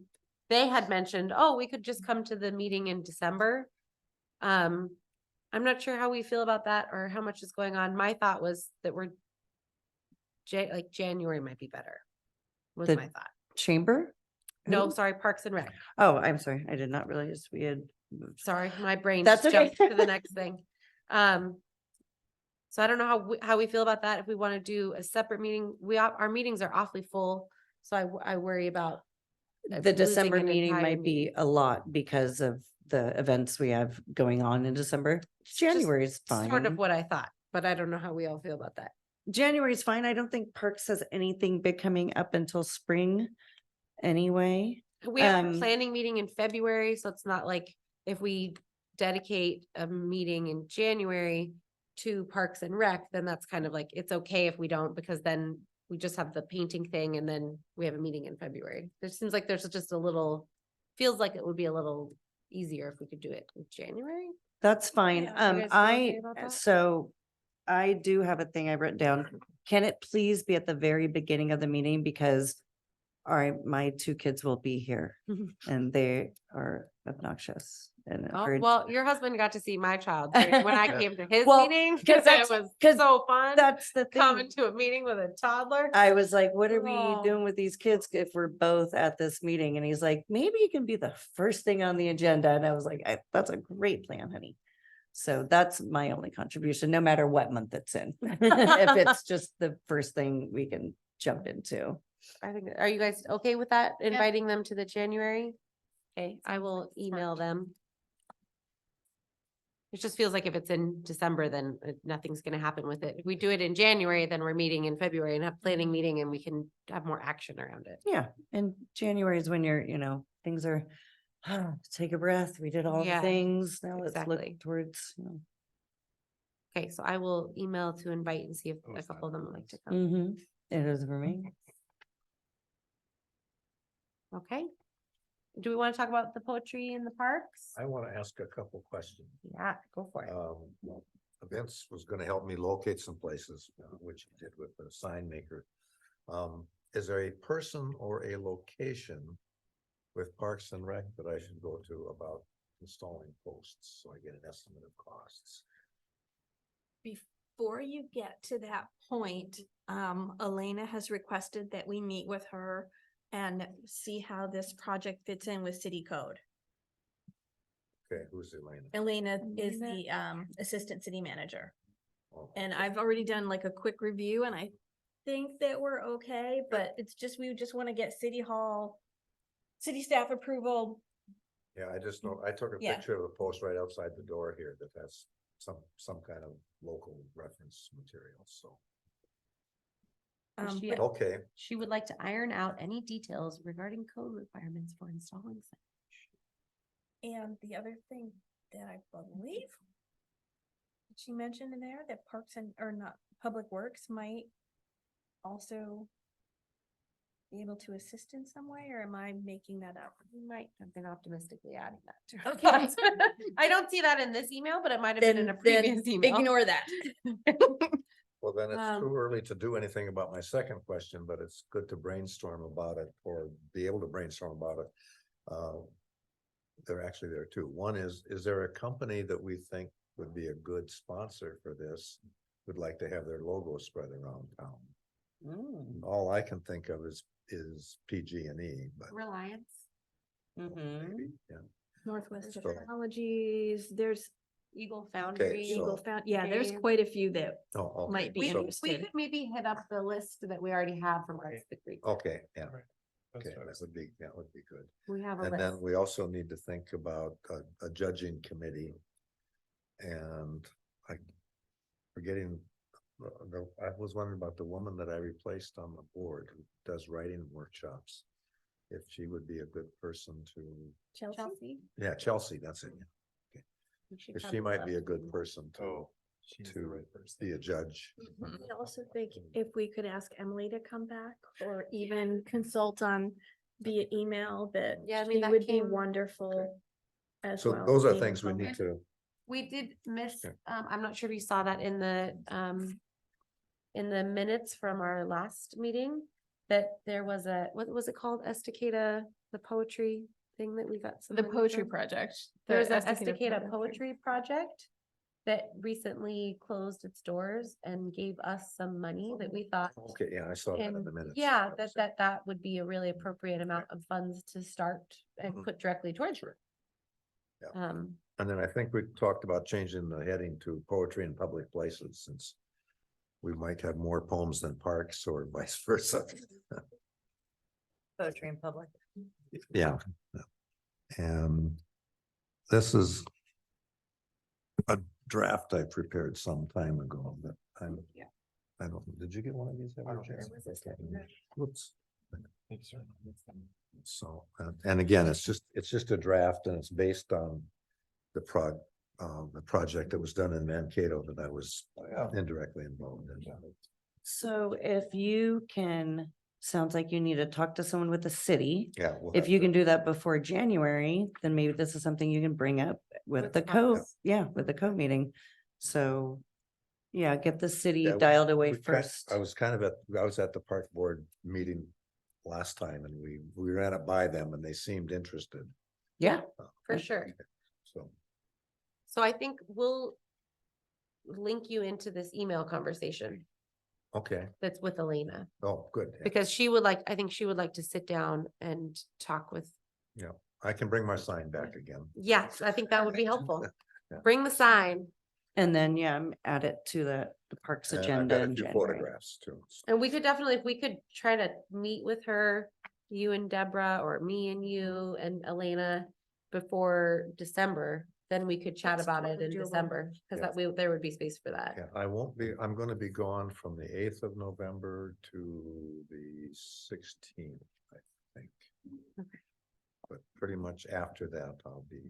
They had mentioned, oh, we could just come to the meeting in December. I'm not sure how we feel about that or how much is going on. My thought was that like January might be better. Was The- my thought. Chamber? No, Who? sorry, Parks and Rec. Oh, I'm sorry. I did not realize we had moved. Sorry, my brain That's just okay. jumped to the next thing. So I don't know how we feel about that. If we want to do a separate meeting, our meetings are awfully full. So I worry about. The losing December an meeting entire might be meeting. a lot because of the events we have going on in December. Just January is Sort of fine. what I thought, but I don't know how we all feel about that. January is fine. I don't think Parks has anything big coming up until spring anyway. We have a Um, planning meeting in February, so it's not like if we dedicate a meeting in January to Parks and Rec, then that's kind of like, it's okay if we don't, because then we just have the painting thing and then we have a meeting in February. It seems like there's just a little, feels like it would be a little easier if we could do it in January. That's fine. Yeah, you guys feel okay about that? So I do have a thing I written down. Can it please be at the very beginning of the meeting? Because my two kids will be here and they are obnoxious. And Oh, are- well, your husband got to see my child when I came to his Well, meeting, 'cause because it that's- was 'cause so fun that's the coming thing. to a meeting with a toddler. I was like, what are we Oh. doing with these kids if we're both at this meeting? And he's like, maybe you can be the first thing on the agenda. And I was like, that's a great plan, honey. So that's my only contribution, no matter what month it's in. If it's just the first thing we can jump into. I think, are you guys okay with that? Inviting them to the January? Okay, I will email them. It just feels like if it's in December, then nothing's gonna happen with it. If we do it in January, then we're meeting in February and have planning meeting and we can have more action around it. Yeah, and January is when you're, things are, take a breath. We did all the Yeah, things. Now let's exactly. look towards. Okay, so I will email to invite and see if Oh, a it's couple of them would like to come. Mm-hmm. It is for me. Okay. Do we want to talk about the poetry in the parks? I want to ask a couple questions. Yeah, go for it. Vince was gonna help me locate some places, which he did with the sign maker. Is there a person or a location with Parks and Rec that I should go to about installing posts, so I get an estimate of costs? Before you get to that point, Elena has requested that we meet with her and see how this project fits in with city code. Okay, who's Elena? Elena is the assistant city manager. Oh, And I've already done like a quick review and I think that we're okay, but it's just, we just want to get city staff approval. Yeah, I just know, I took a Yeah. picture of the post right outside the door here that has some kind of local reference material, so. She- But Okay, She would like to iron out any details regarding code requirements for installing signage. And the other thing that I believe she mentioned in there that Parks and, or not, Public Works might also be able to assist in some way, or am I making that up? You might have been optimistically adding that to her. Okay. thoughts. I don't see that in this email, but it might have been in a previous email. Ignore that. well, then it's Um, too early to do anything about my second question, but it's good to brainstorm about it or be able to brainstorm about it. There are two. One is there a company that we think would be a good sponsor for this? Would like to have their logo spread around town. All I can think of is PG&E, but Reliance. maybe, yeah. Northwest So- Technologies, there's Eagle Foundry. so- Eagle Found, yeah, there's Dave. quite a few that Oh, okay. might be We So- could, we interested. could maybe hit up the list that we already have from Arts the Creek. Okay, yeah, That's okay, fine. that would be good. We have a And then list. we also need to think about a judging committee. And forgetting, I was wondering about the woman that I replaced on the board who does writing workshops. If she would be a good person to, Chelsea. yeah, Chelsea, that's it. We should If she probably might let be a her good know. person to, Oh, she's the to right person. be a judge. I also think if we could ask Emily to come back or even consult on via email, that Yeah, I mean, she that would be came- wonderful as So well. those are being things we involved. need to, We did miss, Yeah. I'm not sure if you saw that in the minutes from our last meeting, that there was what was it called? Estacada, the poetry thing that we got. some The money poetry from? project. There the was an Estacada Estacada project. poetry project that recently closed its doors and gave us some money that we thought. okay, yeah, I saw that in And the minutes. yeah, that would be a really appropriate amount of funds to start and Mhm. put directly towards. Yeah. And then I think we talked about changing the heading to poetry in public places, since we might have more poems than parks or vice versa. Poetry in public. Yeah. And this is a draft I prepared some time ago, but I don't, did you get one of these? ever, I don't Jason? think Whoops. Thanks, sir. So, and again, it's just a draft, and it's based on the project that was done in Mankato that I was indirectly involved in. So if you can, sounds like you need to talk to someone with the city. Yeah. If you can do that before January, then maybe this is something you can bring up with With the the code, parks. with the code meeting. So, yeah, get the city Yeah, dialed away we kind- first. I was at the park board meeting last time, and we ran it by them, and they seemed interested. Yeah, For sure. So, So I think we'll link you into this email conversation okay. that's with Elena. Oh, good. Because I think she would like to sit down and talk with, I can bring my sign back again. yes, I think that would be helpful. Yeah. Bring the sign. and then, add it to the parks And I've agenda got a in few January. photographs too. so. And we could definitely, if we could try to meet with her, you and Deborah, or me and you and Elena before December, then we could chat That's about it totally in doable. December, because there would be space for that. Yeah, I'm gonna be gone from the 8th of November to the 16th, I think. Okay. But pretty much after that, I'll be,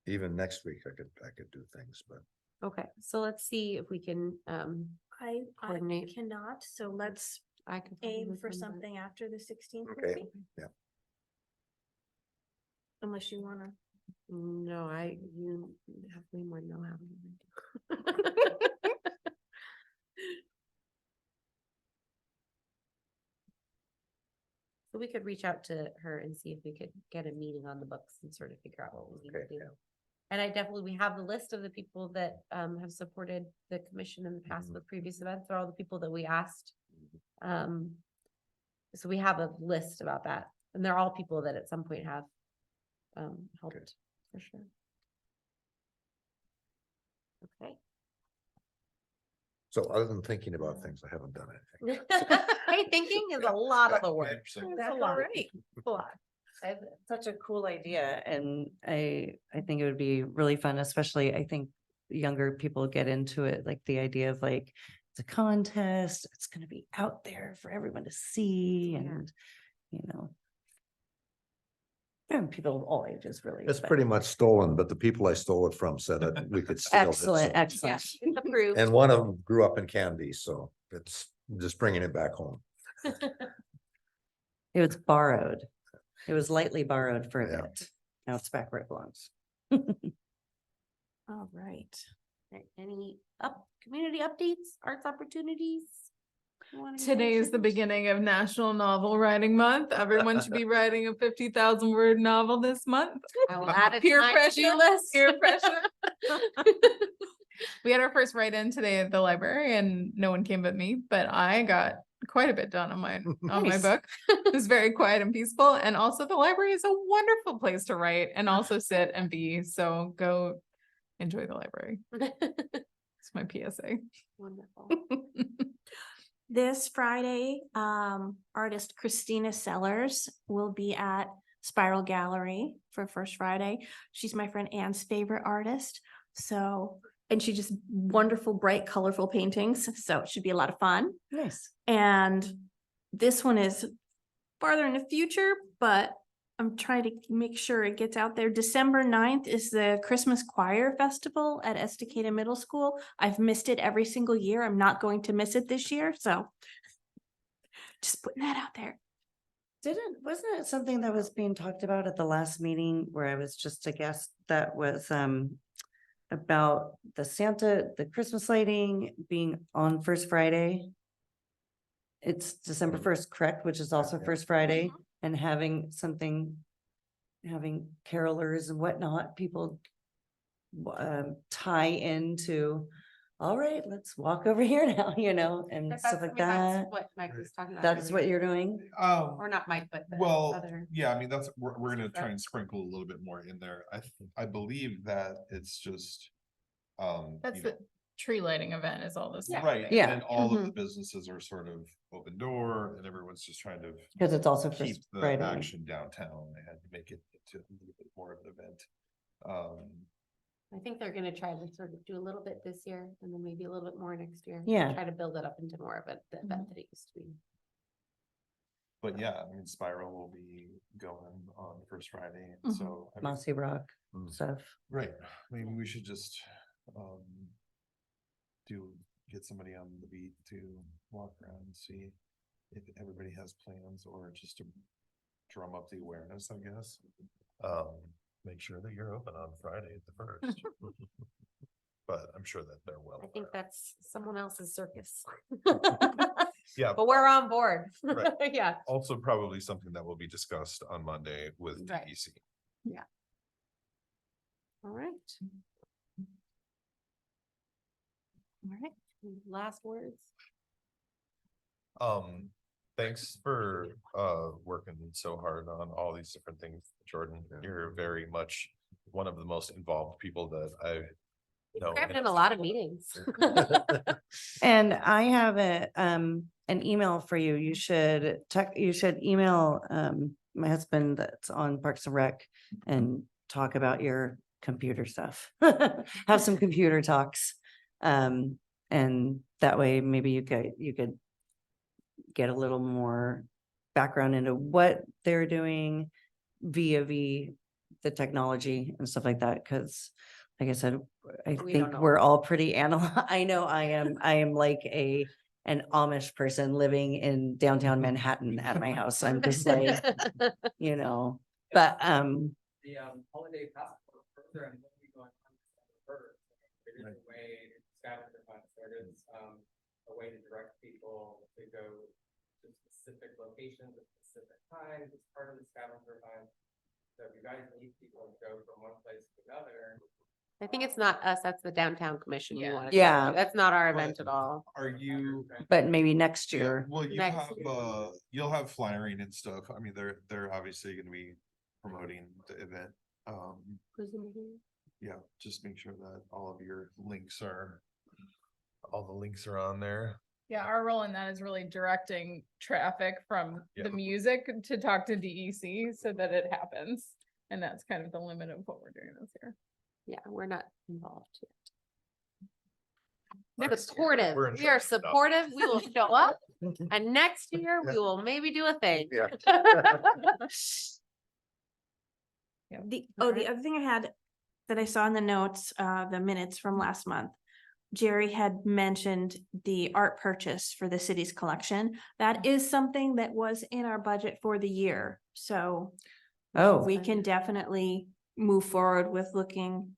even next week, I could do things, but Okay, so let's see if we can, I Coordinate. cannot, so let's I can. aim probably for find that. something after the 16th. Okay. maybe? Yeah. Unless you wanna. No, you have way more know-how than I do. So we could reach out to her and see if we could get a meeting on the books and sort of figure out what we need to Okay, do. yeah. And we have the list of the people that have supported the commission in the past Mhm. with previous events, or all the people that we asked. So we have a list about that, and they're all people that at some point have helped, for sure. Okay. So other than thinking about things, I haven't done anything. Hey, thinking is a lot of the work. Interesting. That's a a lot. lot. A lot. Such a cool idea, and I think it would be really fun, especially I think younger people get into it, like the idea of like, it's a contest, it's gonna be out there for everyone to see, Yeah. and, and people of all ages, really. It's but- pretty much stolen, but the people I stole it from said that we could steal it. Excellent, so- excellent. It's approved. And one of them grew up in Canby, so it's just bringing it back home. It was borrowed. It was lightly borrowed for a Yeah. bit. Now it's back where it belongs. All right. Any community updates, arts opportunities? you wanna Today is the mention? beginning of National Novel Writing Month. Everyone should be writing a 50,000 word novel this month. I will add it to Peer my pressure, to-do list. peer pressure. We had our first write-in today at the library and no one came but me, but I got quite a bit done on my Nice. book. It was very quiet and peaceful. And also the library is a wonderful place to write and also sit and be. So go enjoy the library. It's my PSA. Wonderful. This Friday, artist Christina Sellers will be at Spiral Gallery for First Friday. She's my friend Anne's favorite artist. So, and she just wonderful, bright, colorful paintings. So it should be a lot of fun. Nice. And this one is farther in the future, but I'm trying to make sure it gets out there. December 9th is the Christmas Choir Festival at Estacada Middle School. I've missed it every single year. I'm not going to miss it this year, so just putting that out there. Wasn't it something that was being talked about at the last meeting where I was just a guest that was about the Christmas lighting being on First Friday? It's December 1st, correct, which is also First Friday, and having carolers and whatnot, people tie into all right, let's walk over here now, and That's, stuff I like mean, that's that. what Mike was talking about. That's what earlier. you're doing? Or not Mike, but the Well, other. yeah, I mean, we're gonna try and sprinkle a little bit more in there. I believe that it's just. That's you know, the tree lighting event is all this. Yeah. right, Yeah. and all of the businesses are sort of open door and everyone's just trying to. Because it's also for Keep the Friday. action downtown and make it to a little bit more of an event. I think they're gonna try to sort of do a little bit this year and then maybe a little bit more next year. Yeah. Try to build it up into more of the event that it used to be. But yeah, I mean, Spiral will be going on the first Friday, and so. I mean, Mossy Rock Mm. stuff. right, maybe we should just, get somebody on the beat to walk around and see if everybody has plans or just to drum up the awareness, I guess. Make sure that you're open on Friday the first. But I'm sure that they're well. I think that's someone else's circus. Yeah, But we're on board. Right. Yeah. also probably something that will be discussed on Monday with E Right. DEC. All right. All right. Last words. Thanks for working so hard on all these different things, Jordan. You're very much one of the most involved people that I know. Grabbed in a lot of meetings. And I have an email for you. You should email my husband that's on Parks and Rec and talk about your computer stuff. Have some computer talks. And that way maybe you could get a little more background into what they're doing via the technology and stuff like that. Cause like I said, I We don't think know. we're all pretty I know I am like an Amish person living in downtown Manhattan at my house. I'm just like, but, The holiday passport program will be going on December first. It is a way, scavenger hunt, so it is a way to direct people to go to specific locations at specific times. It's part of the scavenger hunt. So if you guys need people to go from one place to another. I think it's not us, that's the downtown commission. We Yeah. want to. Yeah. That's not our event at all. Are you? but maybe next Yeah, year. well, you Next have, year. you'll have flyering and stuff. I mean, they're obviously gonna be promoting the event. Yeah, just make sure that all the links are on there. Yeah, our role in that is really directing traffic from Yeah. the music to talk to DEC so that it happens. And that's kind of the limit of what we're doing this year. Yeah, we're not involved Next yet. year. Supportive. We're in We are charge of stuff. supportive. We will show up and next year we will maybe do a thing. Yeah. The Alright. other thing I had that I saw in the notes, the minutes from last month. Jerry had mentioned the art purchase for the city's collection. That is something that was in our budget for the year, so. Oh. We can definitely move forward with looking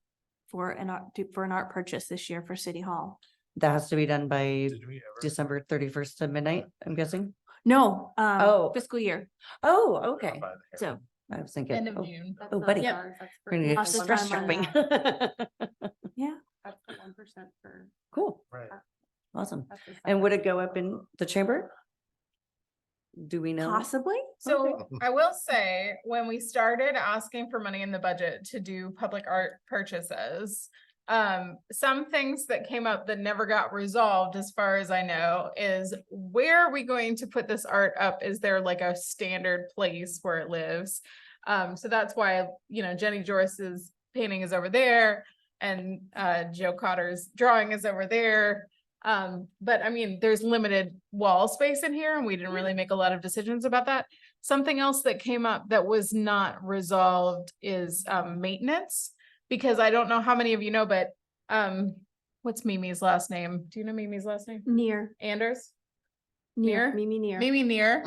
for an art purchase this year for City Hall. That has to be done by Did we ever? December 31st at midnight, I'm guessing. No, Oh. fiscal year, Oh, okay. By the hair. so. I was thinking. End of oh, June. That's Oh, not buddy. ours, that's for we're gonna get Lots of stress time on shopping. Yeah, That's the 1% for. Cool, Right. awesome. that's the And would separate- it go up in the chamber? Do we know? possibly. So I will say, when we started asking for money in the budget to do public art purchases, some things that came up that never got resolved, as far as I know, is where are we going to put this art up? Is there like a standard place where it lives? So that's why, Jenny Joyce's painting is over there and Joe Cotter's drawing is over there. But I mean, there's limited wall space in here and we didn't really make a lot of decisions about that. Something else that came up that was not resolved is maintenance. Because I don't know how many of you know, but what's Mimi's last name? Do you know Mimi's last name? Near, Anders? near, Near? Mimi near. Mimi Near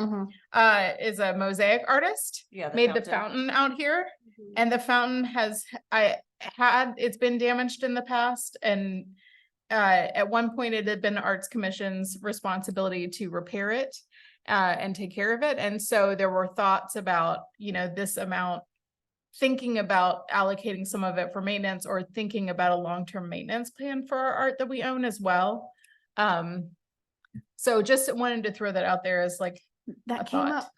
is a mosaic artist. Yeah. Made the fountain out here. And the fountain it's been damaged in the past and at one point it had been Arts Commission's responsibility to repair it and take care of it. And so there were thoughts about, this amount thinking about allocating some of it for maintenance or thinking about a long-term maintenance plan for our art that we own as well. So just wanted to throw that out there as like a That came thought. up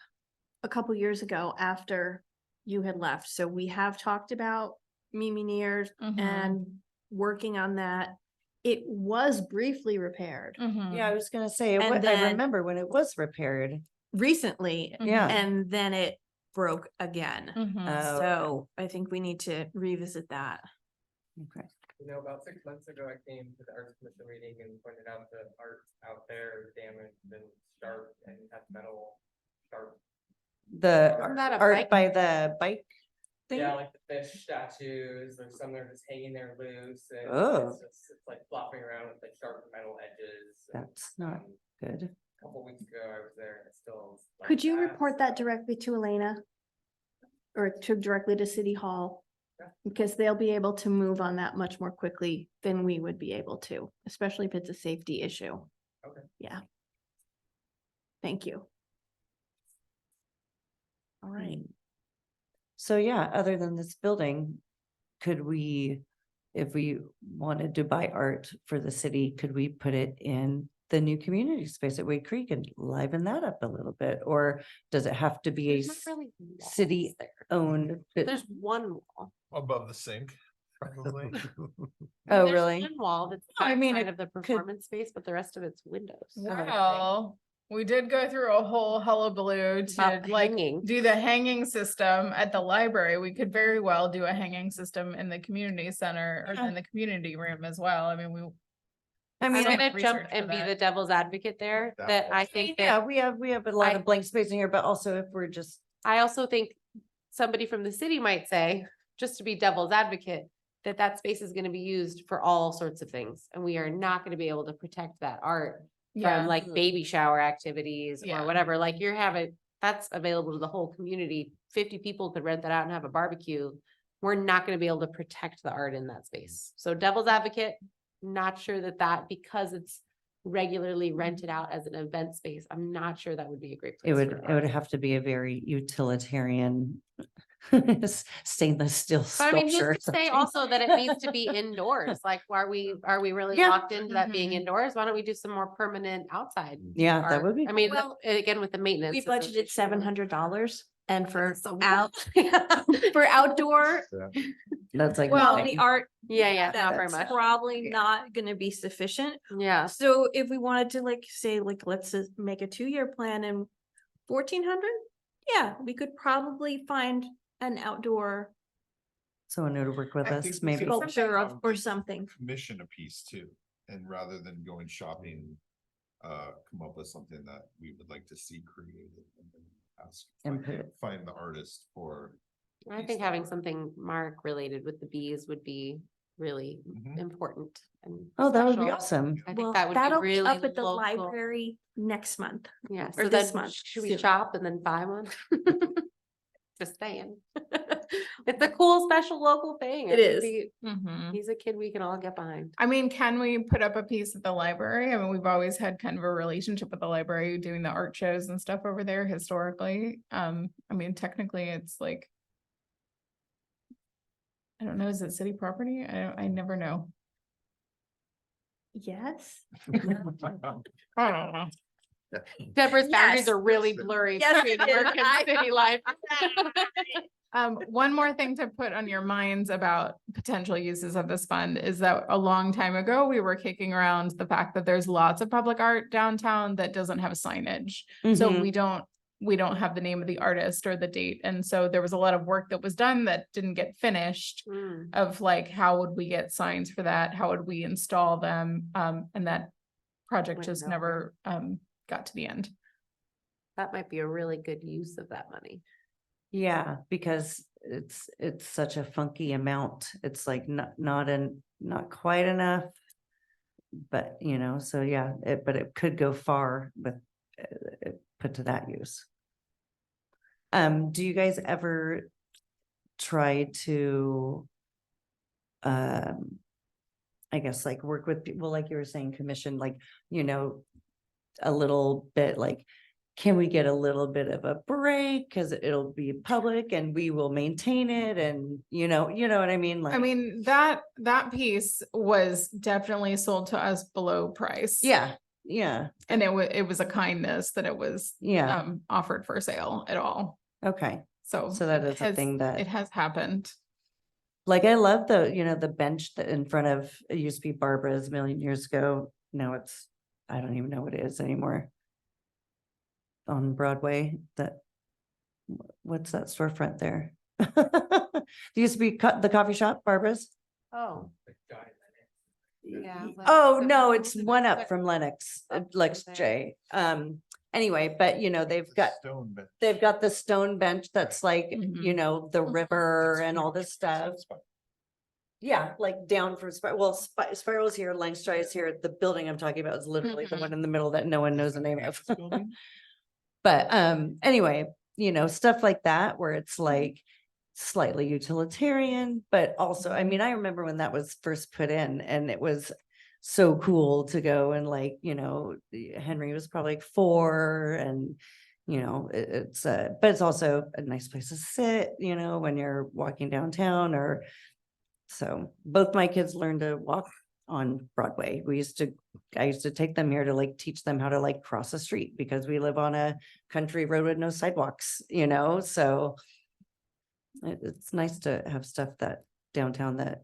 a couple years ago after you had left. So we have talked about Mimi Neers Mhm. and working on that. It was briefly repaired Mhm. Yeah, I was gonna say, And I then- remember when it was repaired. recently, Yeah. and then it broke again. Mhm. Oh, So I think we need to revisit that. okay. You know, about 6 months ago, I came to the Arts Commission meeting and pointed out that art out there is damaged and sharp and has metal sharp. The Isn't that a art bike? by the bike thing? Yeah, like the fish statues, there's some that are just hanging there loose and Oh. it's like flopping around with like sharp metal edges. and, That's not um, good. A couple weeks ago, I was there and it's still. like Could you that, report that so- directly to Elena? Or directly to City Hall? Yeah. Because they'll be able to move on that much more quickly than we would be able to, especially if it's a safety issue. Okay. Yeah. Thank you. All right. So yeah, other than this building, could we, if we wanted to buy art for the city, could we put it in the new community space at Wade Creek and liven that up a little bit? Or does it have to be a There's not really walls city there. owned? There's one wall. Above the sink, probably. Oh, There's really? One wall that's I mean, outside it of the performance space, but the rest of it's windows. Well, we did go through a whole hullabaloo to About like hanging. do the hanging system at the library. We could very well do a hanging system in the community center or in the community room as well. I mean, I I'm mean, some gonna jump research for and be that. the devil's advocate there, That that I whole think yeah, that, we have a lot I- of blank space in here, but also if we're just, I also think somebody from the city might say, just to be devil's advocate, that that space is gonna be used for all sorts of things, and we are not gonna be able to protect that art Yeah. from like baby shower activities Yeah. or whatever, like you're having, that's available to the whole community. 50 people could rent that out and have a barbecue. We're not gonna be able to protect the art in that space. So devil's advocate, not sure that because it's regularly rented out as an event space, I'm not sure that would be a great it place. would, for it would art. have to be a very utilitarian stainless steel But I mean, who's sculpture. or to say something. also that it needs to be indoors? Like, are we really Yeah. locked into that being Mhm. indoors? Why don't we do some more permanent outside? Yeah, that art? would be. I mean, Well, again, with the maintenance. We it's a- budgeted $700 and for So out, for outdoor, That's like. well, nothing. the art, Yeah, not very that's much. probably not gonna be sufficient. Yeah, So if we wanted to like say, like, let's just make a 2-year plan and 1,400, yeah, we could probably find an outdoor Someone who to work with I think us, we maybe. could- sculpture or something. Commission a piece too, and rather than going shopping, come up with something that we would like to see created. And then ask, And put it- find the artist for. I think having something Mark related with the bees would be really Mhm. important and. Oh, that would be special. awesome. I Well, think that would that'll be be really up at the local. library next month. Yeah, or so this then month, should we soon. shop and then buy one? Just saying. It's a cool, special local thing. It I think is. Mhm. He's a kid we can all get behind. I mean, can we put up a piece at the library? I mean, we've always had kind of a relationship with the library doing the art shows and stuff over there historically. I mean, technically it's like. I don't know, is it city property? I never know. Yes. I don't know. Deborah's boundaries Yes. are really blurry Yes, between it is. work and city life. One more thing to put on your minds about potential uses of this fund is that a long time ago, we were kicking around the fact that there's lots of public art downtown that doesn't have signage. So Mhm. we don't have the name of the artist or the date. And so there was a lot of work that was done that didn't get finished Mm, of like, how would we get signs for that? How would we install them? And that project Went just nowhere. never got to the end. That might be a really good use of that money. Yeah, because it's such a funky amount. It's like not quite enough. But so yeah, but it could go far with it put to that use. Do you guys ever try to I guess like work with people, like you were saying, commission, like, a little bit like can we get a little bit of a break? Cause it'll be public and we will maintain it and you know what I mean? I Like, mean, that piece was definitely sold to us below price. yeah, yeah, And it was a kindness that it was yeah, offered for sale at all. okay. So. So that it is a has- thing that- It has happened. Like, I love the bench that in front of, it used to be Barbara's a million years ago. Now it's, I don't even know what it is anymore. On Broadway, what's that storefront there? There used to be the coffee shop, Barbara's. Oh. Yeah. Oh, no, it's one up from Lennox, Lex J. Anyway, but they've got, Stone bench. they've got the stone bench that's like, Mhm. the river and all this stuff. Yeah, like down from Spiral's here, Langstry is here. The building I'm talking about is literally the Mhm. one in the middle that no one knows the name of. Campus building? But anyway, stuff like that where it's like slightly utilitarian, but also, I mean, I remember when that was first put in and it was so cool to go and like, Henry was probably like 4 and it's but it's also a nice place to sit, when you're walking downtown or so both my kids learned to walk on Broadway. I used to take them here to like teach them how to like cross a street because we live on a country road with no sidewalks, so it's nice to have stuff that downtown that,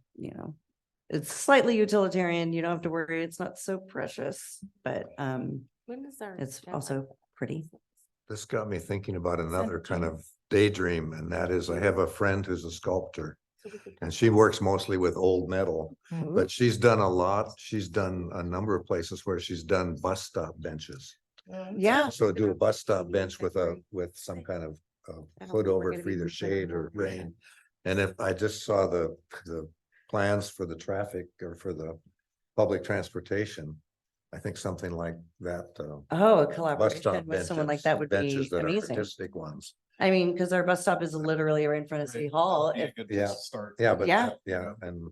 it's slightly utilitarian. You don't have to worry. It's not so precious, but When is our it's deadline? also pretty. This got me thinking about another kind of daydream, and that is I have a friend who's a sculptor. So we could And come she back. works mostly with old metal, Ooh. but she's done a lot. She's done a number of places where she's done bus stop benches. Yeah. So do a bus stop bench with some kind of I don't hood think we're over gonna for be either moving shade or anymore. rain. And if I just saw the plans for the traffic or for the public transportation, I think something like that, Oh, a bus collaboration stop with someone like benches, that would be benches that are amazing. artistic ones. I mean, because our bus stop is literally right in front of City Hall. Be a If- good Yeah. Start. Yeah, but Yeah. yeah, and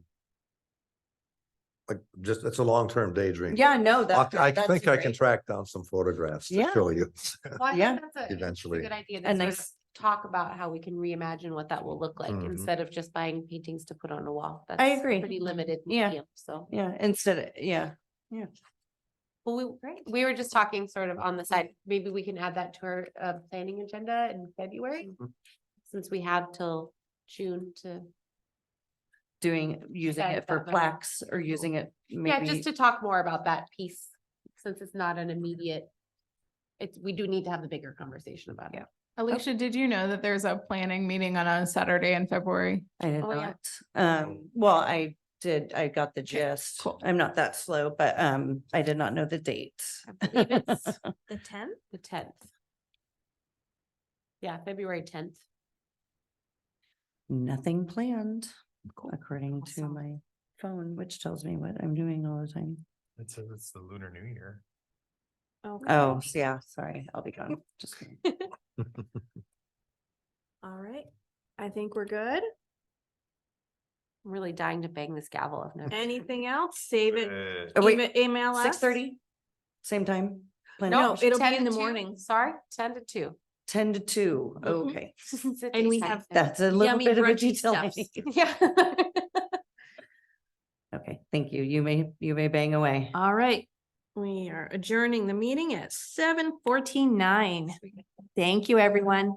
like, just, it's a long-term daydream. Yeah, no, I that's think I can great. track down some photographs to Yeah. show you. Well, I think Yeah. that's a- I think it's Eventually. a good idea A to sort of nice- talk about how we can reimagine what that will look like Mhm. instead of just buying paintings to put on a wall. I That's agree. Pretty limited Yeah. medium, so. Yeah, instead of, yeah. Well, we were just talking sort of on the side, maybe we can add that to our planning agenda in February. Mhm. Since we have till June to, Using Decide it for that better. plaques or using it yeah, maybe. just to talk more about that piece, since it's not an immediate. We do need to have the bigger conversation about it. Alicia, did you know that there's a planning meeting on a Saturday in February? I did Oh, yeah. not. Well, I got the gist. cool. I'm not that slow, but I did not know the date. I believe it's The 10th? the 10th. Yeah, February 10th. Nothing planned, Cool. according to Awesome. my phone, which tells me what I'm doing all the time. It says it's the Lunar New Year. Oh, yeah, sorry, I'll be gone. Just kidding. All right. I think we're good. I'm really dying to bang this gavel. I've never. Anything else? Save it. Oh, wait, Email us. 6:30, same time? Plan- No, it'll be 10 in to the 2. morning. Sorry, 10 to 2. 10 to 2, Mhm. okay. And we have That's a little Yummy bit of a brunchy detail. I stuffs. need. Yeah. Okay, thank you. You may bang away. All right. We are adjourning the meeting at 7:49. Thank you, everyone.